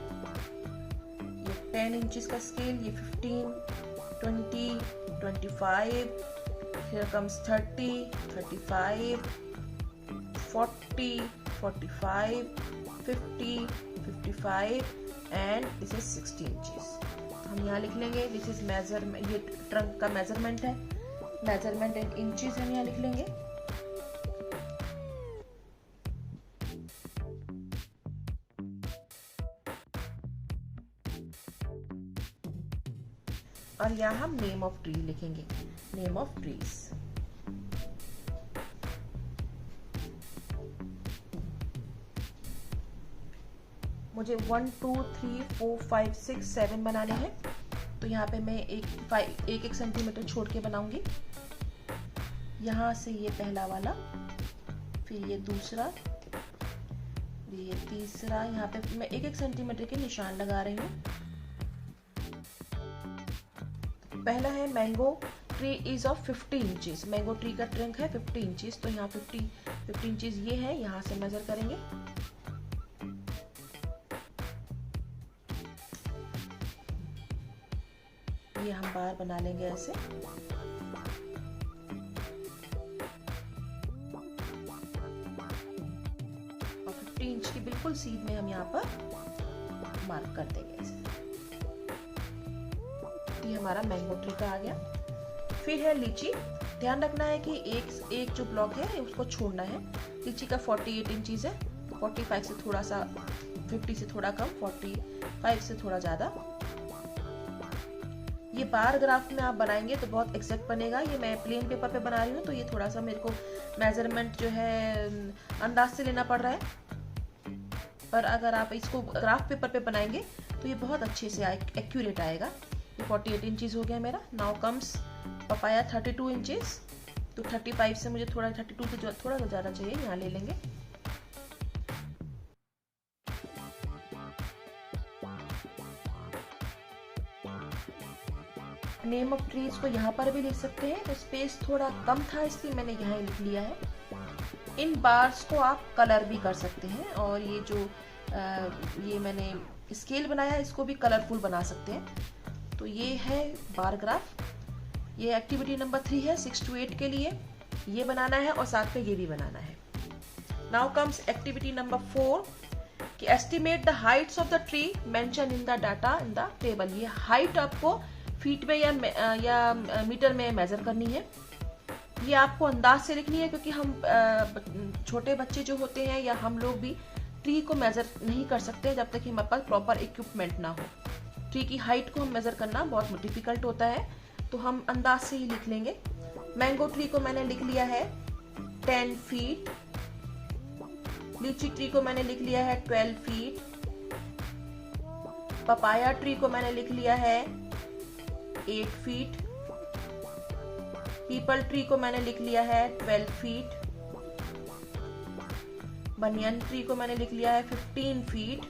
ये 10 इंचेस का स्केल, ये 15, 20, 25, here comes 30, 35, 40, 45, 50, 55 and this is 60 inches. हम यहाँ लिख लेंगे दिस इज मेजरमेंट, ये ट्रंक का मेजरमेंट है, मेजरमेंट इन इंचेस हम यहाँ लिख लेंगे। और यहाँ हम नेम ऑफ ट्री लिखेंगे, नेम ऑफ ट्रीज। मुझे 1, 2, 3, 4, 5, 6, 7 बनाने हैं, तो यहाँ पे मैं एक सेंटीमीटर छोड़ के बनाऊंगी। यहाँ से ये पहला वाला, फिर ये दूसरा, ये तीसरा। यहाँ पे मैं एक सेंटीमीटर के निशान लगा रही हूँ। पहला है mango tree is of 50 inches. Mango tree का ट्रंक है 50 इंचेस, तो यहाँ 50 इंचेस ये है, यहाँ से मेजर करेंगे। ये हम बार बना लेंगे ऐसे। और 50 इंच की बिल्कुल सीध में हम यहाँ पर मार्क कर देंगे ऐसे। ये हमारा मैंगो ट्री का आ गया। फिर है लीची। ध्यान रखना है कि एक जो ब्लॉक है उसको छोड़ना है। लीची का 48 इंचेस है, 45 से थोड़ा सा, 50 से थोड़ा कम, 45 से थोड़ा ज्यादा। ये बार ग्राफ में आप बनाएंगे तो बहुत एग्जैक्ट बनेगा। ये मैं प्लेन पेपर पे बना रही हूँ, तो ये थोड़ा सा मेरे को मेजरमेंट जो है अंदाज से लेना पड़ रहा है। पर अगर आप इसको ग्राफ पेपर पे बनाएंगे तो ये बहुत अच्छे से एक्यूरेट आएगा। ये 48 इंचेस हो गया मेरा। नाउ कम्स पपाया 32 इंचेस, तो 35 से मुझे थोड़ा 32 से थोड़ा सा ज़्यादा चाहिए, यहाँ ले लेंगे। नेम ऑफ ट्रीज को यहाँ पर भी लिख सकते हैं, तो स्पेस थोड़ा कम था इसलिए मैंने यहाँ लिख लिया है। इन बार्स को आप कलर भी कर सकते हैं, और ये जो ये मैंने स्केल बनाया, इसको भी कलरफुल बना सकते हैं। तो ये है बार ग्राफ। ये एक्टिविटी नंबर 3 है 6 to 8 के लिए, ये बनाना है और साथ में ये भी बनाना है। नाउ कम्स एक्टिविटी नंबर 4 कि estimate the Heights of the tree mention in the data in the table. ये हाइट आपको फीट में या मीटर में मेजर करनी है। ये आपको अंदाज से लिखनी है, क्योंकि हम छोटे बच्चे जो होते हैं या हम लोग भी ट्री को मेजर नहीं कर सकते जब तक कि हमारे पास प्रॉपर इक्विपमेंट ना हो। ट्री की हाइट को हम मेजर करना बहुत डिफिकल्ट होता है, तो हम अंदाज से ही लिख लेंगे। मैंगो ट्री को मैंने लिख लिया है 10 फीट, लीची ट्री को मैंने लिख लिया है 12 फीट, पपाया ट्री को मैंने लिख लिया है 8 फीट, पीपल ट्री को मैंने लिख लिया है 12 फीट, बनियन ट्री को मैंने लिख लिया है 15 फीट,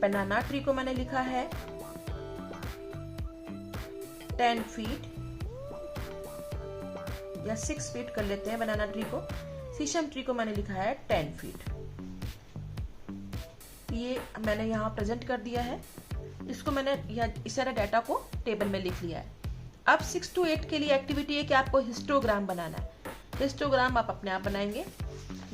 बनाना ट्री को मैंने लिखा है 10 फीट या 6 फीट कर लेते हैं बनाना ट्री को। शीशम ट्री को मैंने लिखा है 10 फीट। ये मैंने यहाँ प्रेजेंट कर दिया है। इसको मैंने इस सारे डाटा को टेबल में लिख लिया है। अब 6 to 8 के लिए एक्टिविटी है कि आपको हिस्टोग्राम बनाना है। हिस्टोग्राम आप अपने आप बनाएंगे।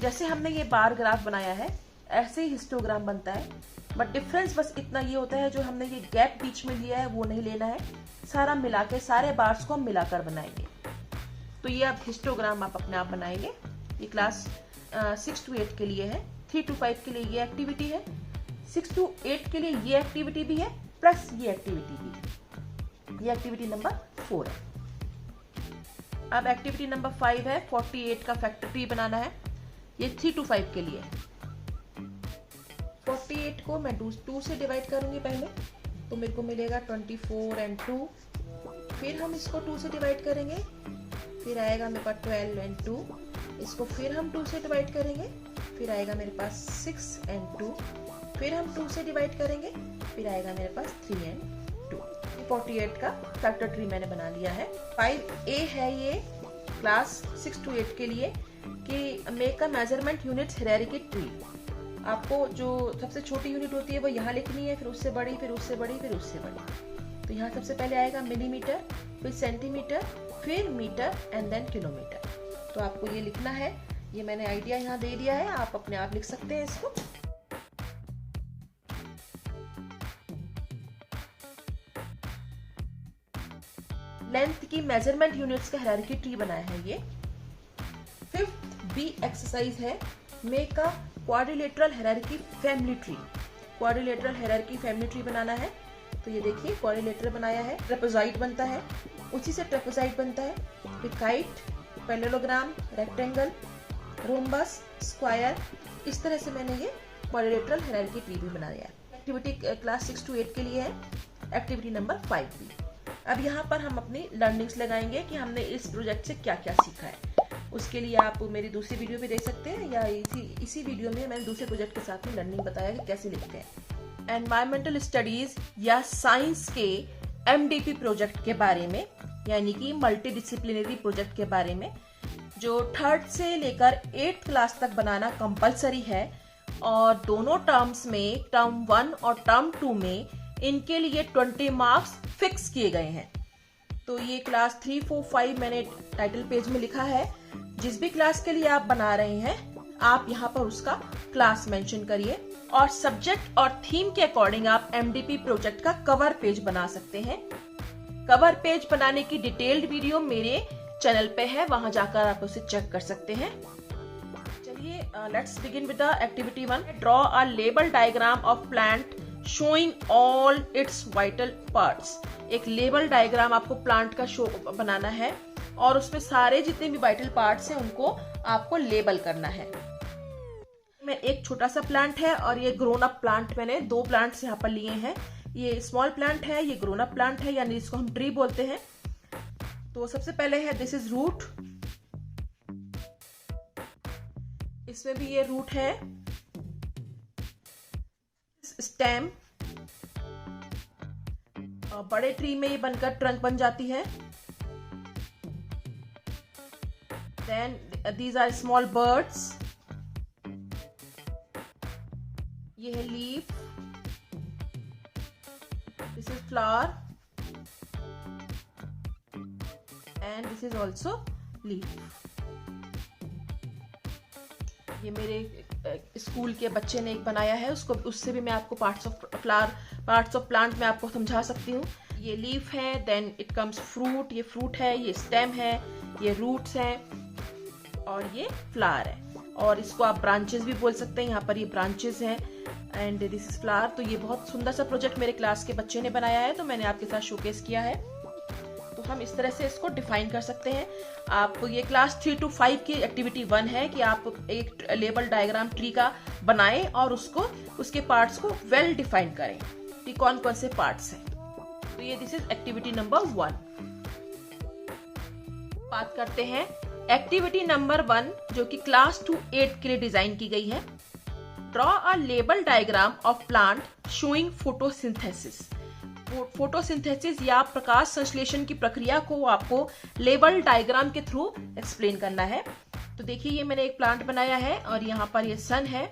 जैसे हमने ये बार ग्राफ बनाया है ऐसे ही हिस्टोग्राम बनता है, बट डिफरेंस बस इतना ये होता है, जो हमने ये गैप बीच में लिया है वो नहीं लेना है, सारा मिला के सारे बार्स को हम मिलाकर बनाएंगे। तो ये अब हिस्टोग्राम आप अपने आप बनाएंगे। ये क्लास 6 to 8 के लिए है, 3 to 5 के लिए ये एक्टिविटी है, 6 to 8 के लिए ये एक्टिविटी भी है प्लस ये एक्टिविटी भी है। ये एक्टिविटी नंबर 4 है। अब एक्टिविटी नंबर 5 है 48 का फैक्टर ट्री बनाना है। ये 3 to 5 के लिए है। 48 को मैं 2 से डिवाइड करूंगी पहले, तो मेरे को मिलेगा 24 and 2। फिर हम इसको 2 से डिवाइड करेंगे, फिर आएगा मेरे पास 12 and 2। इसको फिर हम 2 से डिवाइड करेंगे, फिर आएगा मेरे पास 6 and 2। फिर हम 2 से डिवाइड करेंगे, फिर आएगा मेरे पास 3 and 2। 48 का फैक्टर ट्री मैंने बना लिया है। 5A है ये क्लास 6 to 8 के लिए कि make a measurement units hierarchy tree. आपको जो सबसे छोटी यूनिट होती है वो यहाँ लिखनी है, फिर उससे बड़ी, फिर उससे बड़ी, फिर उससे बड़ी। तो यहाँ सबसे पहले आएगा मिलीमीटर, फिर सेंटीमीटर, फिर मीटर एंड देन किलोमीटर। तो आपको ये लिखना है। ये मैंने आइडिया यहाँ दे दिया है, आप अपने आप लिख सकते हैं इसको। लेंथ की मेजरमेंट यूनिट्स का हायरार्की ट्री बनाया है ये। 5th B एक्सरसाइज है make a quadrilateral hierarchy family tree. Quadrilateral hierarchy family tree बनाना है। तो ये देखिए क्वाड्रिलेटरल बनाया है, ट्रेपेजॉइड बनता है, उसी से ट्रेपेजॉइड बनता है, फिर kite, parallelogram, rectangle, rhombus, square. इस तरह से मैंने ये क्वाड्रिलेटरल हायरार्की ट्री भी बनाया है। एक्टिविटी क्लास 6 to 8 के लिए है, एक्टिविटी नंबर 5B। अब यहाँ पर हम अपनी लर्निंग्स लगाएंगे कि हमने इस प्रोजेक्ट से क्या क्या सीखा है। उसके लिए आप मेरी दूसरी वीडियो भी देख सकते हैं, या इसी वीडियो में मैंने दूसरे प्रोजेक्ट के साथ में लर्निंग बताया कि कैसे लिखते हैं। एनवायरमेंटल स्टडीज या साइंस के MDP प्रोजेक्ट के बारे में, यानी कि मल्टी डिसिप्लिनरी प्रोजेक्ट के बारे में, जो 3rd से लेकर 8th क्लास तक बनाना कंपलसरी है, और दोनों टर्म्स में, टर्म 1 और टर्म 2 में इनके लिए 20 मार्क्स फिक्स किए गए हैं। तो ये क्लास 3, 4, 5 मैंने टाइटल पेज में लिखा है। जिस भी क्लास के लिए आप बना रहे हैं, आप यहाँ पर उसका क्लास मेंशन करिए, और सब्जेक्ट और थीम के अकॉर्डिंग आप MDP प्रोजेक्ट का कवर पेज बना सकते हैं। कवर पेज बनाने की डिटेल्ड वीडियो मेरे चैनल पे है, वहां जाकर आप उसे चेक कर सकते हैं। चलिए let's begin with the activity 1। Draw a label diagram of plant showing all it's vital parts. एक लेबल डायग्राम आपको प्लांट का शो बनाना है, और उसमें सारे जितने भी वाइटल पार्ट्स हैं उनको आपको लेबल करना है। में एक छोटा सा प्लांट है और ये ग्रोन अप प्लांट, मैंने 2 प्लांट्स यहाँ पर लिए हैं। ये स्मॉल प्लांट है, ये ग्रोन अप प्लांट है, यानी इसको हम ट्री बोलते हैं। तो सबसे पहले है दिस इज रूट। इसमें भी ये रूट है, स्टेम। बड़े ट्री में ये बनकर ट्रंक बन जाती है। Then these are small birds. ये है leaf, this is flower and this is also leaf. ये मेरे स्कूल के बच्चे ने एक बनाया है, उससे भी मैं आपको parts of flower, parts of plant में आपको समझा सकती हूँ। ये लीफ है, देन इट कम्स फ्रूट, ये फ्रूट है, ये स्टेम है, ये रूट्स हैं और ये फ्लावर है, और इसको आप ब्रांचेस भी बोल सकते हैं। यहाँ पर ये ब्रांचेस हैं एंड दिस इज फ्लावर। तो ये बहुत सुंदर सा प्रोजेक्ट मेरे क्लास के बच्चे ने बनाया है, तो मैंने आपके साथ शोकेस किया है। तो हम इस तरह से इसको डिफाइन कर सकते हैं। आप ये क्लास 3 to 5 की एक्टिविटी 1 है कि आप एक लेबल डायग्राम ट्री का बनाएं और उसके पार्ट्स को वेल डिफाइन करें कि कौन कौन से पार्ट्स हैं। तो ये दिस इज एक्टिविटी नंबर 1। बात करते हैं एक्टिविटी नंबर 1 जो कि क्लास 2 8 के लिए डिजाइन की गई है। Draw a label diagram of plant showing photosynthesis. Photosynthesis या प्रकाश संश्लेषण की प्रक्रिया को आपको लेबल डायग्राम के थ्रू एक्सप्लेन करना है। तो देखिए ये मैंने एक प्लांट बनाया है और यहाँ पर ये सन है,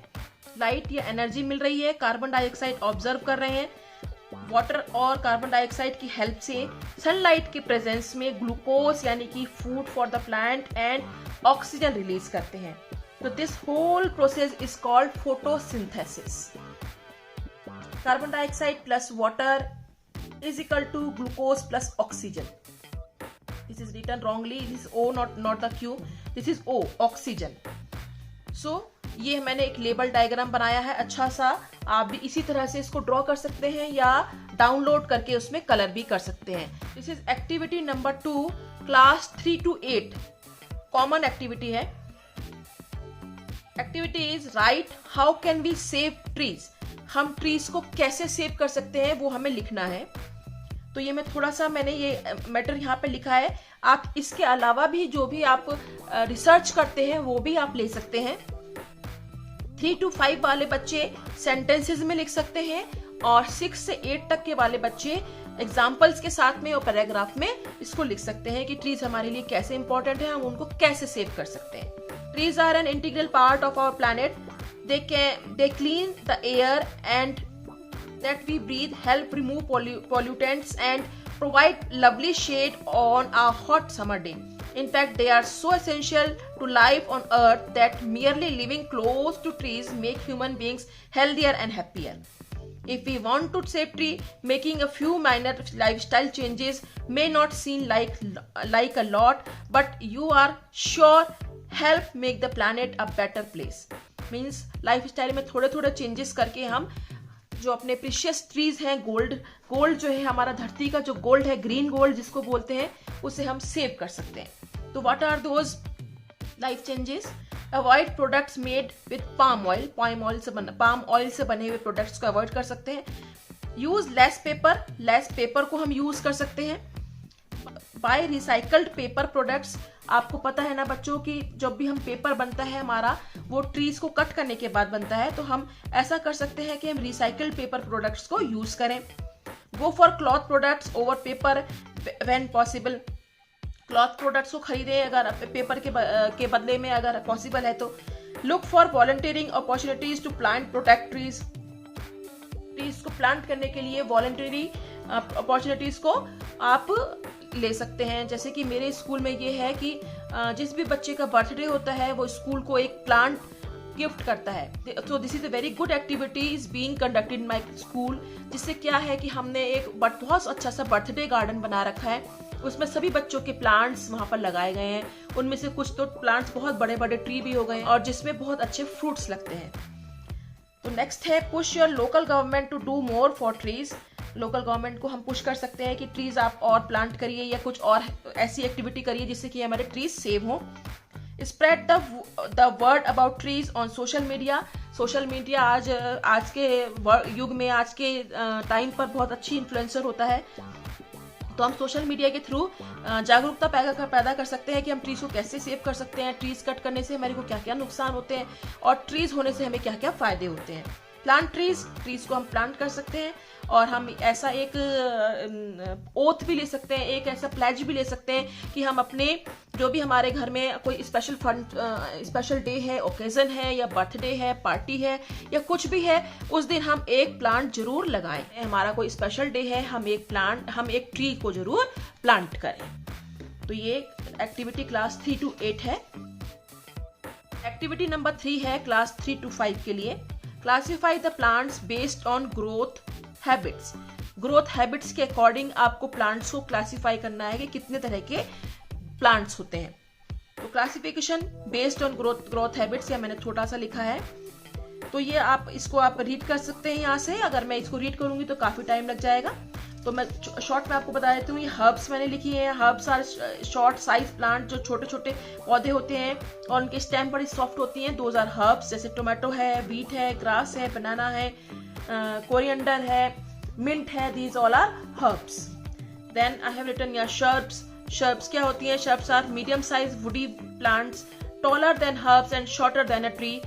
लाइट या एनर्जी मिल रही है, कार्बन डाइऑक्साइड ऑब्जर्व कर रहे हैं। वाटर और कार्बन डाइऑक्साइड की हेल्प से सनलाइट के प्रेजेंस में ग्लूकोज यानी कि food for the plant and oxygen release करते हैं। तो this whole process is called photosynthesis. Carbon dioxide plus water is equal to glucose plus oxygen. This is written wrongly. This is O, not the Q. This is O, oxygen. So ये मैंने एक label diagram बनाया है अच्छा सा। आप भी इसी तरह से इसको ड्रॉ कर सकते हैं या डाउनलोड करके उसमें कलर भी कर सकते हैं। This is activity number 2 class 3 to 8 common activity है। Activity is write how can we save trees. हम ट्रीज को कैसे सेव कर सकते हैं वो हमें लिखना है। तो ये मैं थोड़ा सा मैंने ये मैटर यहाँ पे लिखा है। आप इसके अलावा भी जो भी आप रिसर्च करते हैं वो भी आप ले सकते हैं। 3 to 5 वाले बच्चे सेंटेंसेस में लिख सकते हैं और 6 से 8 तक के वाले बच्चे एग्जाम्पल्स के साथ में और पैराग्राफ में इसको लिख सकते हैं कि ट्रीज हमारे लिए कैसे इंपॉर्टेंट है, हम उनको कैसे सेव कर सकते हैं। Trees are an integral part of our planet. They clean the air and that we breathe, help remove pollutants and provide lovely shade on a hot summer day. In fact, they are so essential to life on earth that merely living close to trees make human beings healthier and happier. If we want to save tree, making a few minor lifestyle changes may not seem like a lot, but you are sure help make the planet a better place. Means life style में थोड़े थोड़े changes करके हम जो अपने precious trees हैं, gold जो है हमारा धरती का जो गोल्ड है, ग्रीन गोल्ड जिसको बोलते हैं, उसे हम सेव कर सकते हैं। तो what are those life changes? Avoid products made with palm oil से बने हुए प्रोडक्ट्स को अवॉइड कर सकते हैं। यूज लेस पेपर को हम यूज कर सकते हैं। Buy recycled paper products. आपको पता है ना बच्चों कि जब भी हम पेपर बनता है हमारा, वो ट्रीज को कट करने के बाद बनता है, तो हम ऐसा कर सकते हैं कि हम रिसाइकल्ड पेपर प्रोडक्ट्स को यूज करें। Go for cloth products over paper when possible. Cloth products को खरीदें अगर पेपर के बदले में अगर पॉसिबल है तो। Look for volunteering opportunities to plant protect trees. Trees को प्लांट करने के लिए वॉलंटरी अपॉर्चुनिटीज को आप ले सकते हैं। जैसे कि मेरे स्कूल में ये है कि जिस भी बच्चे का बर्थडे होता है वो स्कूल को एक प्लांट गिफ्ट करता है। तो this is a very good activity is being conducted in my school. जिससे क्या है कि हमने एक बहुत अच्छा सा बर्थडे गार्डन बना रखा है, उसमें सभी बच्चों के प्लांट्स वहां पर लगाए गए हैं। उनमें से कुछ तो प्लांट्स बहुत बड़े बड़े ट्री भी हो गए हैं और जिसमें बहुत अच्छे फ्रूट्स लगते हैं। तो नेक्स्ट है push your local government to do more for trees. Local government को हम पुश कर सकते हैं कि ट्रीज आप और प्लांट करिए या कुछ और ऐसी एक्टिविटी करिए जिससे कि हमारे ट्रीज सेव हों। Spread the word about trees on social media. Social media आज के युग में, आज के टाइम पर बहुत अच्छी इन्फ्लुएंसर होता है। तो हम सोशल मीडिया के थ्रू जागरूकता पैदा कर सकते हैं कि हम ट्रीज को कैसे सेव कर सकते हैं, ट्रीज कट करने से हमारे को क्या क्या नुकसान होते हैं और ट्रीज होने से हमें क्या क्या फायदे होते हैं। प्लांट ट्रीज को हम प्लांट कर सकते हैं और हम ऐसा एक ओथ भी ले सकते हैं, एक ऐसा प्लेज भी ले सकते हैं कि हम अपने जो भी हमारे घर में कोई स्पेशल डे है, ओकेजन है, या बर्थडे है, पार्टी है, या कुछ भी है, उस दिन हम एक प्लांट जरूर लगाएं। हमारा कोई स्पेशल डे है, हम एक ट्री को जरूर प्लांट करें। तो ये एक्टिविटी क्लास 3 to 8 है। एक्टिविटी नंबर 3 है क्लास 3 to 5 के लिए। Classify the plants based on growth habits. Growth habits के अकॉर्डिंग आपको प्लांट्स को क्लासिफाई करना है कि कितने तरह के प्लांट्स होते हैं। तो classification based on growth habits, या मैंने छोटा सा लिखा है, तो ये इसको आप रीड कर सकते हैं यहाँ से। अगर मैं इसको रीड करूंगी तो काफी टाइम लग जाएगा, तो मैं शॉर्ट में आपको बता देती हूँ। ये हर्ब्स मैंने लिखी है। Herbs are short size plant, जो छोटे छोटे पौधे होते हैं और उनके स्टेम बड़ी सॉफ्ट होती हैं। दोज आर हर्ब्स, जैसे टोमेटो है, बीट है, ग्रास है, बनाना है, कोरिएंडर है, मिंट है, these all are herbs. Then I have written या शर्ब्स। शर्ब्स क्या होती हैं? Shrubs are medium size woody plants, taller than herbs and shorter than a tree.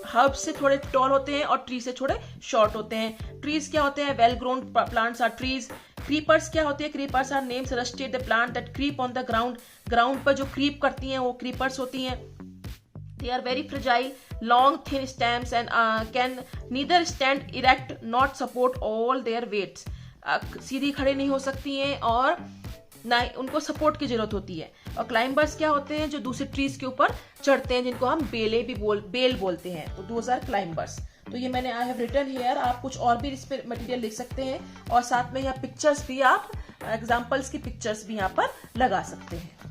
Herbs से थोड़े टॉल होते हैं और ट्री से थोड़े शॉर्ट होते हैं। ट्रीज क्या होते हैं? Well grown plants are trees. Creepers क्या होती है? Creepers are names rusted the plant that creep on the ground. Ground पर जो क्रीप करती हैं वो क्रीपर्स होती हैं। They are very fragile, long, thin stems and can neither stand erect, not support all their weights. सीधी खड़े नहीं हो सकती हैं और ना उनको सपोर्ट की जरूरत होती है। और क्लाइंबर्स क्या होते हैं? जो दूसरे ट्रीज के ऊपर चढ़ते हैं, जिनको हम बेल बोलते हैं। तो दोज आर क्लाइंबर्स। तो ये मैंने आई हैव रिटन हियर। आप कुछ और भी इस पे मटेरियल लिख सकते हैं, और साथ में यहाँ पिक्चर्स भी, आप एग्जाम्पल्स की पिक्चर्स भी यहाँ पर लगा सकते हैं।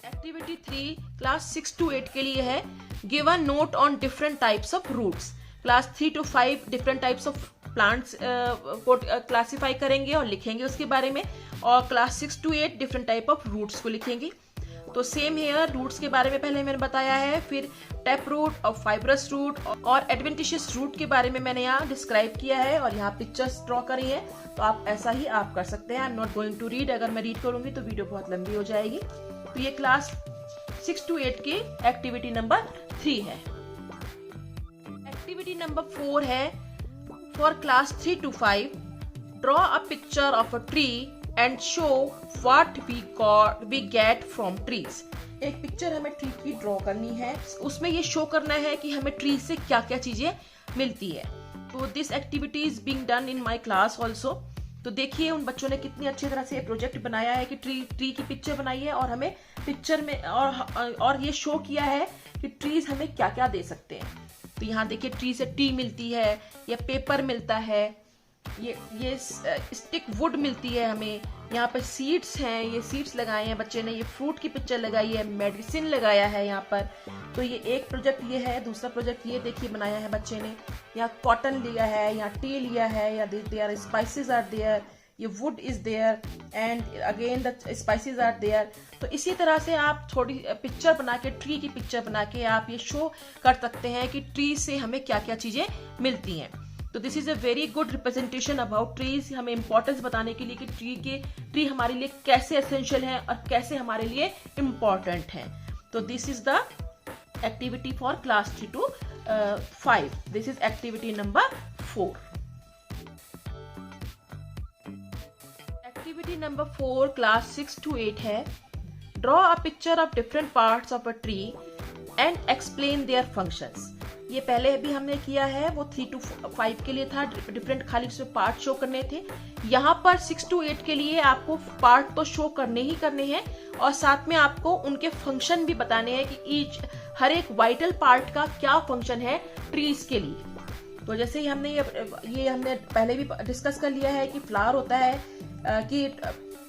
एक्टिविटी 3 क्लास 6 to 8 के लिए है। Give a note on different types of roots. Class 3 to 5 different types of plants को क्लासिफाई करेंगे और लिखेंगे उसके बारे में, और class 6 to 8 different type of roots को लिखेंगे। तो सेम हेयर, रूट्स के बारे में पहले मैंने बताया है, फिर टैप रूट और फाइब्रस रूट और एडवेंटिशियस रूट के बारे में मैंने यहाँ डिस्क्राइब किया है, और यहाँ पिक्चर्स ड्रॉ करी है। तो आप ऐसा ही आप कर सकते हैं। I am not going to read. अगर मैं रीड करूंगी तो वीडियो बहुत लंबी हो जाएगी। तो ये क्लास 6 to 8 की एक्टिविटी नंबर 3 है। एक्टिविटी नंबर 4 है for class 3 to 5। Draw a picture of a tree and show what we get from trees. एक पिक्चर हमें ट्री की ड्रॉ करनी है, उसमें ये शो करना है कि हमें ट्री से क्या क्या चीजें मिलती है। तो this activity is being done in my class also. तो देखिए उन बच्चों ने कितनी अच्छी तरह से प्रोजेक्ट बनाया है कि ट्री की पिक्चर बनाई है, और हमें पिक्चर में और ये शो किया है कि ट्रीज हमें क्या क्या दे सकते हैं। तो यहाँ देखिए ट्री से टी मिलती है, या पेपर मिलता है, ये स्टिक वुड मिलती है हमें। यहाँ पर सीड्स हैं, ये सीड्स लगाए हैं बच्चे ने। ये फ्रूट की पिक्चर लगाई है, मेडिसिन लगाया है यहाँ पर। तो ये एक प्रोजेक्ट ये है। दूसरा प्रोजेक्ट ये देखिए बनाया है बच्चे ने। यहाँ कॉटन लिया है, यहाँ टी लिया है, या देयर स्पाइसेस आर देयर, ये wood is there and again the spices are there. तो इसी तरह से आप थोड़ी पिक्चर बना के, ट्री की पिक्चर बना के आप ये शो कर सकते हैं कि ट्री से हमें क्या क्या चीजें मिलती हैं। तो this is a very good representation about trees. हमें इंपॉर्टेंस बताने के लिए कि ट्री हमारे लिए कैसे एसेंशियल है और कैसे हमारे लिए इम्पॉर्टेंट है। तो this is the activity for class 3 to 5. This is activity number 4. Activity number 4 class 6 to 8 है। Draw a picture of different parts of a tree and explain their functions. ये पहले भी हमने किया है, वो 3 to 5 के लिए था। डिफरेंट खाली उसमें पार्ट शो करने थे। यहाँ पर 6 to 8 के लिए आपको पार्ट तो शो करने ही करने हैं, और साथ में आपको उनके फंक्शन भी बताने हैं कि हर एक वाइटल पार्ट का क्या फंक्शन है ट्रीज के लिए। तो जैसे ही हमने ये हमने पहले भी डिस्कस कर लिया है कि फ्लावर होता है, कि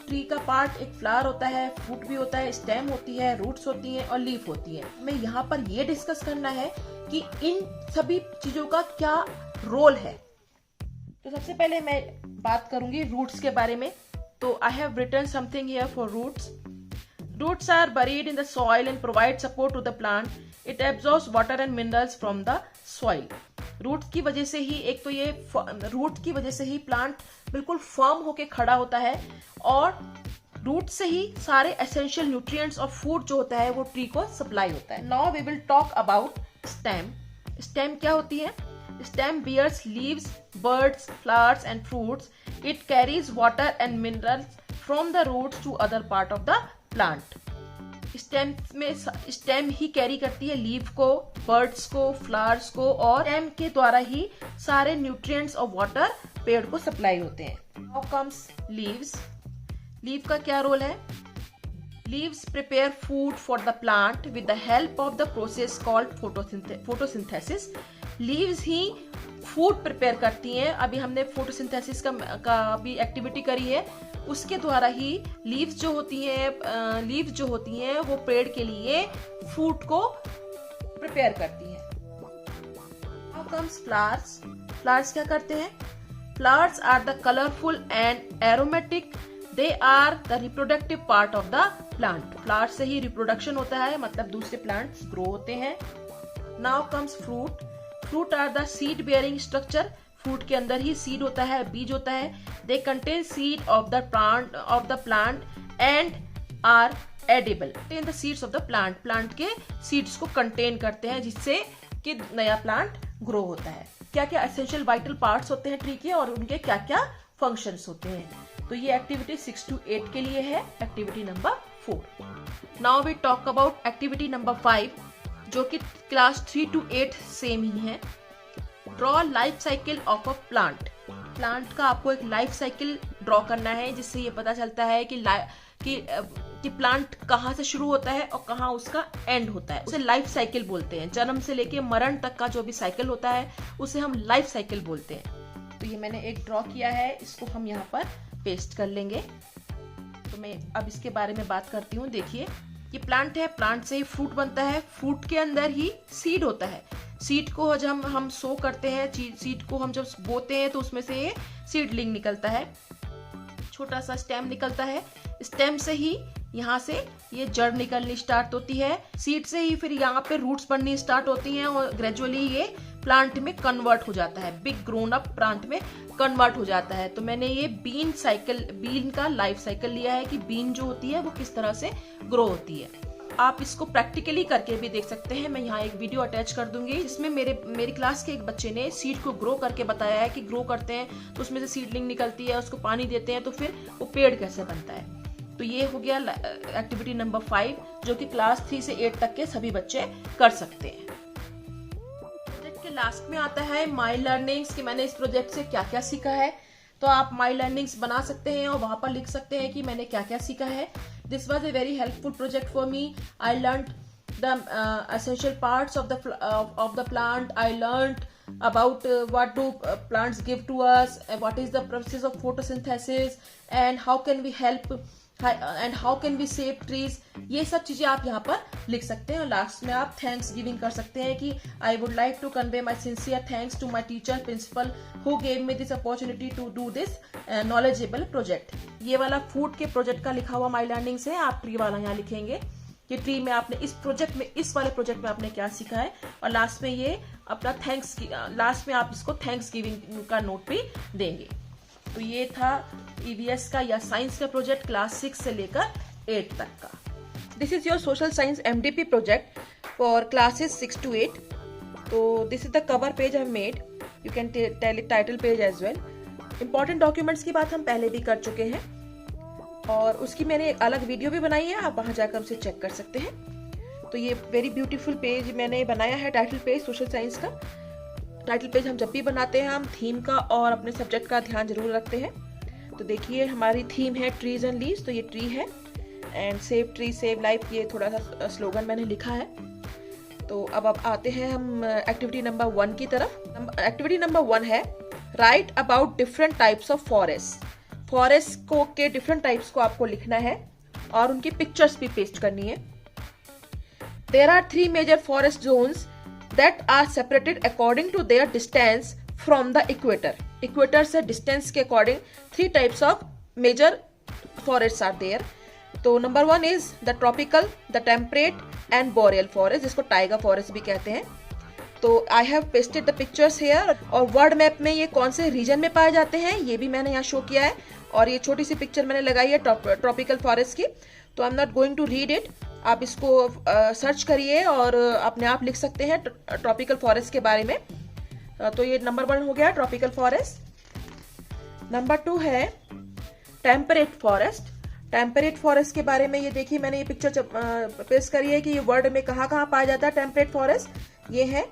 ट्री का पार्ट एक फ्लावर होता है, फ्रूट भी होता है, स्टेम होती है, रूट्स होती हैं और लीफ होती है। हमें यहाँ पर ये डिस्कस करना है कि इन सभी चीजों का क्या रोल है। तो सबसे पहले मैं बात करूंगी रूट्स के बारे में। तो I have written something here for roots. Roots are buried in the soil and provide support to the plant. It absorbs water and minerals from the soil. Root की वजह से ही रूट की वजह से ही प्लांट बिल्कुल फर्म होके खड़ा होता है, और रूट से ही सारे एसेंशियल न्यूट्रिएंट्स और फूड जो होता है वो ट्री को सप्लाई होता है। Now we will talk about stem. Stem क्या होती है? Stem bears leaves, birds, flowers and fruits. It carries water and minerals from the roots to other part of the plant. Stem he carry करती है leaf को, birds को, flowers को, और stem के द्वारा ही सारे न्यूट्रिएंट्स और वाटर पेड़ को सप्लाई होते हैं. Now comes leaves. लीव का क्या रोल है? Leaves prepare food for the plant with the help of the process called photosynthesis. Leaves he food prepare करती हैं. अभी हमने फोटोसिंथेसिस का भी एक्टिविटी करी है. उसके द्वारा ही लीव्स जो होती हैं वो पेड़ के लिए फूड को प्रिपेयर करती हैं. Now comes flowers. फ्लावर्स क्या करते हैं? Flowers are the colourful and aromatic. They are the reproductive part of the plant. Flowers से ही रिप्रोडक्शन होता है, मतलब दूसरे प्लांट्स ग्रो होते हैं. Now comes fruit. Fruit are the seed bearing structure. Fruit के अंदर ही सीड होता है, बीज होता है. They contain seed of the plant and are edible. Contain the seeds of the plant. Plant के सीड्स को कंटेन करते हैं जिससे कि नया प्लांट ग्रो होता है. क्या क्या एसेंशियल वाइटल पार्ट्स होते हैं ट्री के और उनके क्या क्या फंक्शंस होते हैं. तो ये एक्टिविटी 6 to 8 के लिए है. Activity number 4. Now we talk about activity number 5 जो कि क्लास 3 to 8 सेम ही है. Draw life cycle of a plant. Plant का आपको एक लाइफ साइकिल ड्रॉ करना है जिससे ये पता चलता है कि प्लांट कहाँ से शुरू होता है और कहाँ उसका एंड होता है. उसे लाइफ साइकिल बोलते हैं. जन्म से लेके मरण तक का जो भी साइकिल होता है उसे हम लाइफ साइकिल बोलते हैं. तो ये मैंने एक ड्रॉ किया है, इसको हम यहाँ पर पेस्ट कर लेंगे. तो मैं अब इसके बारे में बात करती हूँ. देखिए ये प्लांट है, प्लांट से ही फ्रूट बनता है. फ्रूट के अंदर ही सीड होता है. सीड को जब हम सो करते हैं, सीड को हम जब बोते हैं तो उसमें से ये सीडलिंग निकलता है, छोटा सा स्टेम निकलता है. स्टेम से ही यहाँ से ये जड़ निकलनी स्टार्ट होती है. सीड से ही फिर यहाँ पे रूट्स बननी स्टार्ट होती हैं और ग्रेजुअली ये प्लांट में कन्वर्ट हो जाता है, बिग ग्रोन अप प्लांट में कन्वर्ट हो जाता है. तो मैंने ये बीन का लाइफ साइकिल लिया है कि बीन जो होती है वो किस तरह से ग्रो होती है. आप इसको प्रैक्टिकली करके भी देख सकते हैं. मैं यहाँ एक वीडियो अटैच कर दूंगी जिसमें मेरी क्लास के एक बच्चे ने सीड को ग्रो करके बताया है कि ग्रो करते हैं तो उसमें से सीडलिंग निकलती है, उसको पानी देते हैं तो फिर वो पेड़ कैसे बनता है. तो ये हो गया एक्टिविटी नंबर 5 जो कि क्लास 3 से 8 तक के सभी बच्चे कर सकते हैं. प्रोजेक्ट के लास्ट में आता है माई लर्निंग्स कि मैंने इस प्रोजेक्ट से क्या क्या सीखा है. तो आप माई लर्निंग्स बना सकते हैं और वहां पर लिख सकते हैं कि मैंने क्या क्या सीखा है. This was a very helpful project for me. I learned the essential parts of the plant. I learned about what do plants give to us, what is the process of photosynthesis, and how can we help and how can we save trees. ये सब चीजें आप यहाँ पर लिख सकते हैं. और लास्ट में आप थैंक्स गिविंग कर सकते हैं कि I would like to convey my sincere thanks to my teacher principal who gave me this opportunity to do this knowledgeable project. ये वाला फूड के प्रोजेक्ट का लिखा हुआ माई लर्निंग से आप ट्री वाला यहाँ लिखेंगे कि ट्री में आपने इस वाले प्रोजेक्ट में आपने क्या सीखा है. और लास्ट में ये अपना लास्ट में आप इसको थैंक्स गिविंग का नोट भी देंगे. तो ये था ईवीएस का या साइंस का प्रोजेक्ट क्लास 6 से लेकर 8 तक का. This is your social science MDP project for classes 6 to 8. तो this is the cover page I have made. You can tell it title page as well. Important documents की बात हम पहले भी कर चुके हैं और उसकी मैंने एक अलग वीडियो भी बनाई है, आप वहां जाकर उसे चेक कर सकते हैं. तो ये वेरी ब्यूटीफुल पेज मैंने बनाया है, टाइटल पेज सोशल साइंस का. टाइटल पेज हम जब भी बनाते हैं हम थीम का और अपने सब्जेक्ट का ध्यान जरूर रखते हैं. तो देखिए हमारी थीम है ट्रीज एंड लीव्स. तो ये ट्री है and save tree save life, ये थोड़ा सा स्लोगन मैंने लिखा है. तो अब आते हैं हम एक्टिविटी नंबर 1 की तरफ. एक्टिविटी नंबर 1 है right about different types of forest. Forest को के डिफरेंट टाइप्स को आपको लिखना है और उनकी पिक्चर्स भी पेस्ट करनी है. There are 3 major forest zones that are separated according to their distance from the equator. Equator से distance के according 3 types of major forests are there. तो number 1 is the tropical, the temperate and boreal forest, जिसको tiger forest भी कहते हैं. तो I have pasted the pictures here. और world map में ये कौन से रीजन में पाए जाते हैं ये भी मैंने यहाँ शो किया है. और ये छोटी सी पिक्चर मैंने लगाई है ट्रॉपिकल फॉरेस्ट की. तो I am not going to read it. आप इसको सर्च करिए और अपने आप लिख सकते हैं ट्रॉपिकल फॉरेस्ट के बारे में. तो ये नंबर 1 हो गया ट्रॉपिकल फॉरेस्ट। नंबर 2 है टेम्परेट फॉरेस्ट। टेम्परेट फॉरेस्ट के बारे में ये देखिए, मैंने ये पिक्चर पेश करी है कि ये वर्ल्ड में कहाँ कहाँ पाया जाता है टेम्परेट फॉरेस्ट। ये है,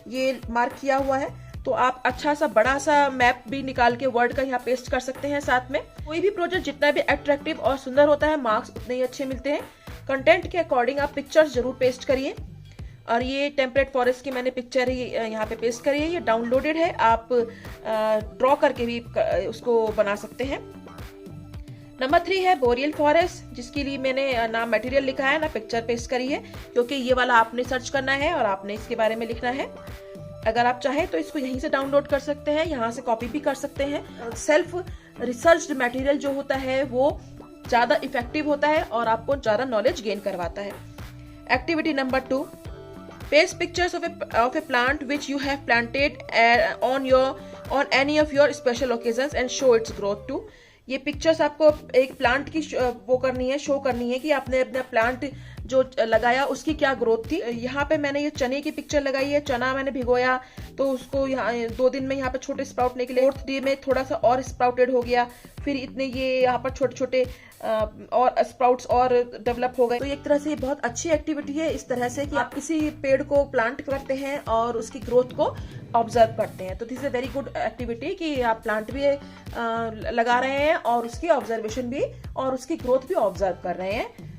ये मार्क किया हुआ है। तो आप अच्छा सा बड़ा सा मैप भी निकाल के वर्ल्ड का यहाँ पेस्ट कर सकते हैं साथ में। कोई भी प्रोजेक्ट जितना भी अट्रैक्टिव और सुंदर होता है, मार्क्स उतने ही अच्छे मिलते हैं। कंटेंट के अकॉर्डिंग आप पिक्चर्स जरूर पेस्ट करिए। और ये टेम्परेट फॉरेस्ट की मैंने पिक्चर ही यहाँ पे पेस्ट करी है। ये डाउनलोडेड है, आप ड्रॉ करके भी उसको बना सकते हैं। नंबर 3 है बोरियल फॉरेस्ट, जिसके लिए मैंने ना मटेरियल लिखा है ना पिक्चर पेस्ट करी है, क्योंकि ये वाला आपने सर्च करना है और आपने इसके बारे में लिखना है। अगर आप चाहें तो इसको यहीं से डाउनलोड कर सकते हैं, यहाँ से कॉपी भी कर सकते हैं। सेल्फ रिसर्च्ड मटेरियल जो होता है वो ज्यादा इफेक्टिव होता है और आपको ज्यादा नॉलेज गेन करवाता है। Activity number 2, paste pictures of a plant which you have planted on any of your special occasions and show its growth too. ये पिक्चर्स आपको एक प्लांट की वो करनी है, शो करनी है कि आपने अपना प्लांट जो लगाया उसकी क्या ग्रोथ थी। यहाँ पे मैंने ये चने की पिक्चर लगाई है। चना मैंने भिगोया तो उसको यहाँ 2 दिन में यहाँ पे छोटे स्प्राउट निकले। 4th डे में थोड़ा सा और स्प्राउटेड हो गया, फिर इतने ये यहाँ पर छोटे छोटे और स्प्राउट्स और डेवलप हो गए। तो एक तरह से ये बहुत अच्छी एक्टिविटी है, इस तरह से कि आप किसी पेड़ को प्लांट करते हैं और उसकी ग्रोथ को ऑब्जर्व करते हैं। तो this is a very good activity कि आप प्लांट भी लगा रहे हैं और उसकी ऑब्जर्वेशन भी और उसकी ग्रोथ भी ऑब्जर्व कर रहे हैं।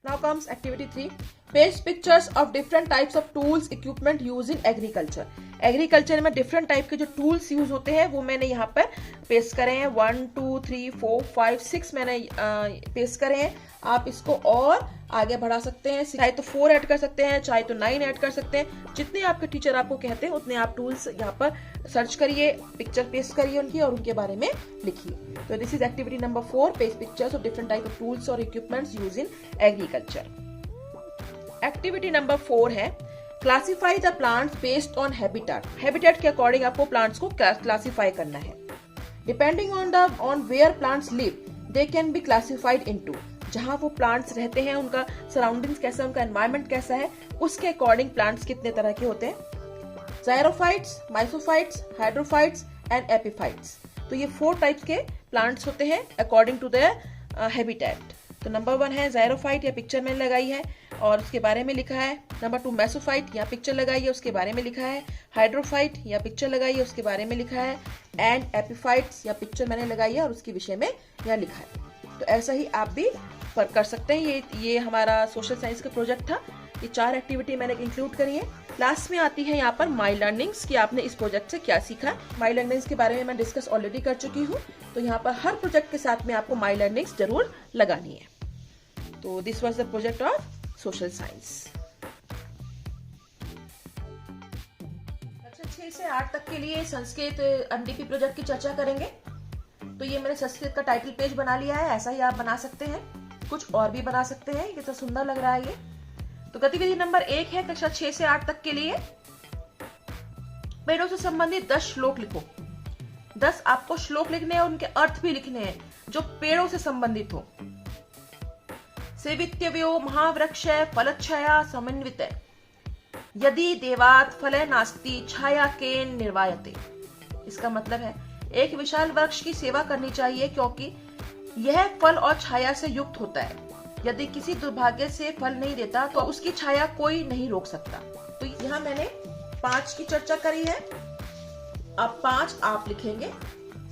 Now comes activity 3. Paste pictures of different types of tools, equipment used in agriculture. Agriculture में डिफरेंट टाइप के जो टूल्स यूज होते हैं वो मैंने यहाँ पर पेस्ट करे हैं। 1 2 3 4 5 6 मैंने पेस्ट करे हैं। आप इसको और आगे बढ़ा सकते हैं, चाहे तो 4 ऐड कर सकते हैं, चाहे तो 9 ऐड कर सकते हैं। जितने आपके टीचर आपको कहते हैं उतने आप टूल्स यहाँ पर सर्च करिए, पिक्चर पेस्ट करिए उनकी और उनके बारे में लिखिए। तो this is activity number 4, paste pictures of different type of tools और equipments use in agriculture. Activity number 4 है classify the plants based on habitat. Habitat के अकॉर्डिंग आपको प्लांट्स को क्लासीफाई करना है। Depending on where plants live they can be classified into. जहां वो plants रहते हैं उनका सराउंडिंग्स कैसा है, उनका एनवायरमेंट कैसा है, उसके अकॉर्डिंग प्लांट्स कितने तरह के होते हैं। ज़ायरोफाइट्स, माइसोफाइट्स, हाइड्रोफाइट्स एंड एपिफाइट्स। तो ये 4 टाइप्स के प्लांट्स होते हैं अकॉर्डिंग टू देयर हैबिटेट। तो नंबर 1 है ज़ायरोफाइट, या पिक्चर मैंने लगाई है और उसके बारे में लिखा है। नंबर 2 मेसोफाइट, या पिक्चर लगाई है उसके बारे में लिखा है। हाइड्रोफाइट, या पिक्चर लगाई है उसके बारे में लिखा है। एंड एपिफाइट्स, या पिक्चर मैंने लगाई है और उसके विषय में यहाँ लिखा है। तो ऐसा ही आप भी कर सकते हैं। ये हमारा सोशल साइंस का प्रोजेक्ट था। ये 4 एक्टिविटी मैंने इंक्लूड करी है। लास्ट में आती है यहाँ पर माई लर्निंग्स कि आपने इस प्रोजेक्ट से क्या सीखा। माई लर्निंग्स के बारे में मैं डिस्कस ऑलरेडी कर चुकी हूँ। तो यहाँ पर हर प्रोजेक्ट के साथ में आपको माई लर्निंग्स जरूर लगानी है। तो this was the project of social science. कक्षा 6 से 8 तक के लिए संस्कृत एनडीपी प्रोजेक्ट की चर्चा करेंगे। तो ये मैंने संस्कृत का टाइटल पेज बना लिया है। ऐसा ही आप बना सकते हैं, कुछ और भी बना सकते हैं। ये तो सुंदर लग रहा है ये। तो गतिविधि नंबर 1 है कक्षा 6 से 8 तक के लिए पेड़ों से संबंधित 10 श्लोक लिखो। 10 आपको श्लोक लिखने हैं और उनके अर्थ भी लिखने हैं जो पेड़ों से संबंधित हो। सेवित्यव्यो महावृक्ष फलच्छाया समन्वित यदि देवात् फले नास्ति छाया केन निर्वायते। इसका मतलब है एक विशाल वृक्ष की सेवा करनी चाहिए क्योंकि यह फल और छाया से युक्त होता है। यदि किसी दुर्भाग्य से फल नहीं देता तो उसकी छाया कोई नहीं रोक सकता। तो यहाँ मैंने 5 की चर्चा करी है। अब 5 आप लिखेंगे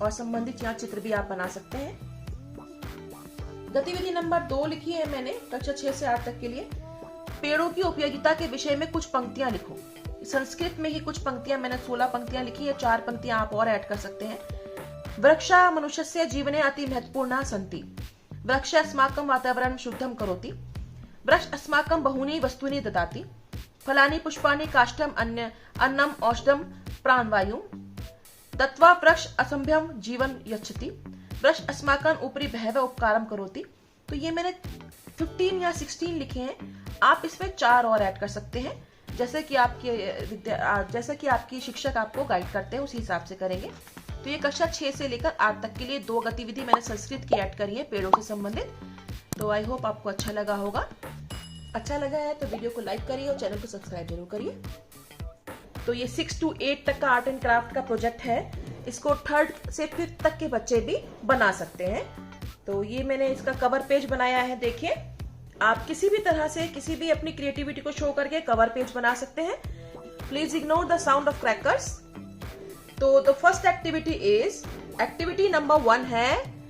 और संबंधित यहाँ चित्र भी आप बना सकते हैं। गतिविधि नंबर 2 लिखी है मैंने कक्षा 6 से 8 तक के लिए। पेड़ों की उपयोगिता के विषय में कुछ पंक्तियां लिखो। संस्कृत में ही कुछ पंक्तियां, मैंने 16 पंक्तियां लिखी है। 4 पंक्तियां आप और ऐड कर सकते हैं। वृक्षा मनुष्यस्य जीवने अति महत्वपूर्णा सन्ति। वृक्ष अस्माकं वातावरणं शुद्धं करोति। वृक्ष अस्माकं बहूनि वस्तूनि ददाति। फलानि पुष्पाणि काष्ठम् अन्नम् औषधं प्राणवायुं। दत्वा वृक्ष असंभ्यं जीवन यच्छति। वृक्ष अस्माकं उपरि बहवः उपकारं करोति। तो ये मैंने 15 या 16 लिखे हैं। आप इसमें 4 और ऐड कर सकते हैं, जैसे कि आपकी शिक्षक आपको गाइड करते हैं उसी हिसाब से करेंगे। तो ये कक्षा 6 से लेकर 8 तक के लिए 2 गतिविधि मैंने संस्कृत की ऐड करी है पेड़ों से संबंधित। तो आई होप आपको अच्छा लगा होगा। अच्छा लगा है तो वीडियो को लाइक करिए और चैनल को सब्सक्राइब जरूर करिए। तो ये 6 to 8 तक का आर्ट एंड क्राफ्ट का प्रोजेक्ट है। इसको 3rd से 5th तक के बच्चे भी बना सकते हैं। तो ये मैंने इसका कवर पेज बनाया है। देखिए, आप किसी भी तरह से किसी भी अपनी क्रिएटिविटी को शो करके कवर पेज बना सकते हैं। Please ignore the sound of crackers. तो the first activity is, activity number 1 है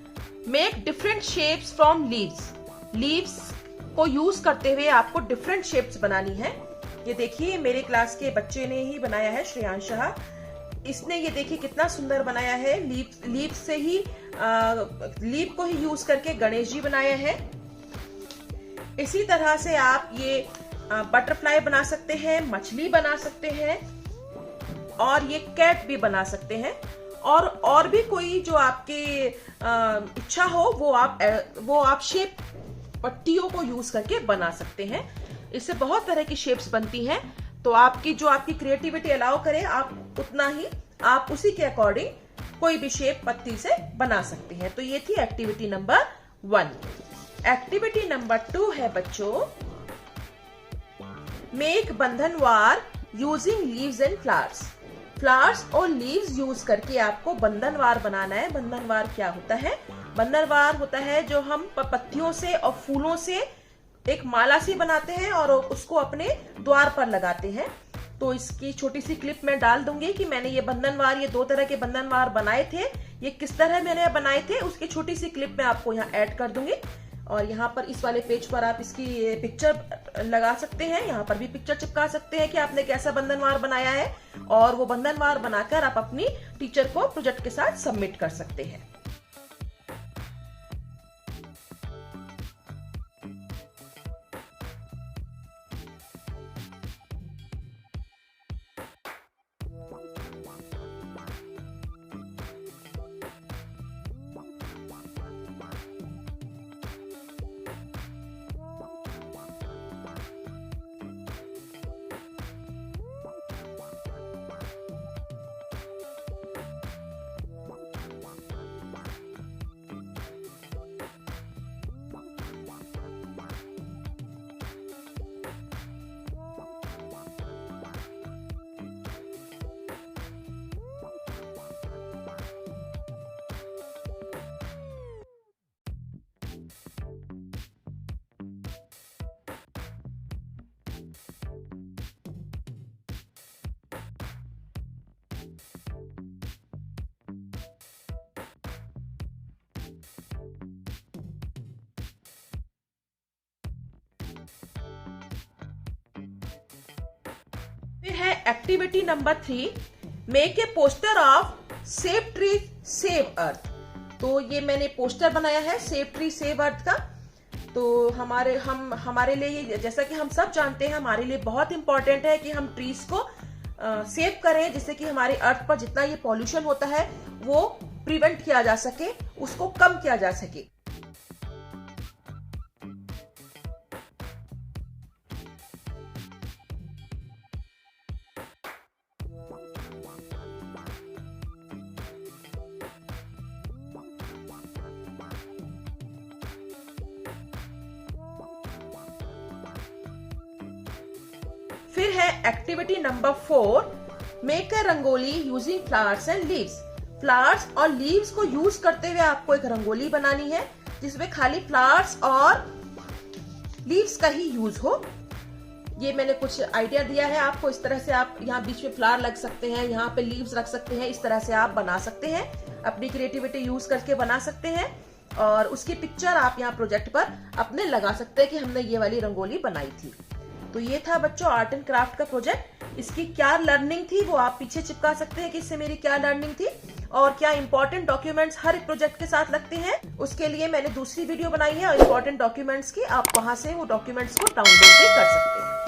make different shapes from leaves. Leaves को यूज करते हुए आपको डिफरेंट शेप्स बनानी है। ये देखिए, मेरे क्लास के बच्चे ने ही बनाया है, श्रेयांश शाह। इसने ये देखिए कितना सुंदर बनाया है। लीव से ही लीव को ही यूज करके गणेश जी बनाया है। इसी तरह से आप ये बटरफ्लाई बना सकते हैं, मछली बना सकते हैं और ये कैट भी बना सकते हैं। और भी कोई जो आपके इच्छा हो वो आप शेप पट्टियों को यूज करके बना सकते हैं। इससे बहुत तरह की शेप्स बनती हैं। तो आपकी क्रिएटिविटी अलाउ करे, आप उतना ही आप उसी के अकॉर्डिंग कोई भी शेप पत्ती से बना सकते हैं। तो ये थी एक्टिविटी नंबर 1। एक्टिविटी नंबर 2 है बच्चों, make bandhanwar using leaves and flowers. Flowers और लीव्स यूज करके आपको बंधनवार बनाना है। बंधनवार क्या होता है? बंधनवार होता है जो हम पत्तियों से और फूलों से एक माला सी बनाते हैं और उसको अपने द्वार पर लगाते हैं। तो इसकी छोटी सी क्लिप मैं डाल दूंगी कि मैंने ये 2 तरह के बंधनवार बनाए थे। ये किस तरह मैंने बनाए थे उसकी छोटी सी क्लिप मैं आपको यहाँ ऐड कर दूंगी। और यहाँ पर इस वाले पेज पर आप इसकी पिक्चर लगा सकते हैं। यहाँ पर भी पिक्चर चिपका सकते हैं कि आपने कैसा बंधनवार बनाया है। और वो बंधनवार बनाकर आप अपनी टीचर को प्रोजेक्ट के साथ सबमिट कर सकते हैं। फिर है activity number 3, make a poster of save tree save earth. तो ये मैंने पोस्टर बनाया है सेव ट्री सेव अर्थ का। तो हमारे लिए, जैसा कि हम सब जानते हैं, हमारे लिए बहुत इंपॉर्टेंट है कि हम ट्रीज को सेव करें, जिससे कि हमारे अर्थ पर जितना ये पॉल्यूशन होता है वो प्रिवेंट किया जा सके, उसको कम किया जा सके। फिर है activity number 4, make a rangoli using flowers and leaves. Flowers और लीव्स को यूज करते हुए आपको एक रंगोली बनानी है जिसमें खाली फ्लावर्स और लीव्स का ही यूज हो। ये मैंने कुछ आइडिया दिया है आपको। इस तरह से आप यहाँ बीच में फ्लावर लग सकते हैं, यहाँ पे लीव्स रख सकते हैं। इस तरह से आप बना सकते हैं, अपनी क्रिएटिविटी यूज करके बना सकते हैं। और उसकी पिक्चर आप यहाँ प्रोजेक्ट पर अपने लगा सकते हैं कि हमने ये वाली रंगोली बनाई थी। तो ये था बच्चों आर्ट एंड क्राफ्ट का प्रोजेक्ट। इसकी क्या लर्निंग थी वो आप पीछे चिपका सकते हैं कि इससे मेरी क्या लर्निंग थी और क्या इंपॉर्टेंट डॉक्यूमेंट्स हर एक प्रोजेक्ट के साथ लगते हैं। उसके लिए मैंने दूसरी वीडियो बनाई है इंपॉर्टेंट डॉक्यूमेंट्स की, आप वहां से वो डॉक्यूमेंट्स को डाउनलोड भी कर सकते हैं।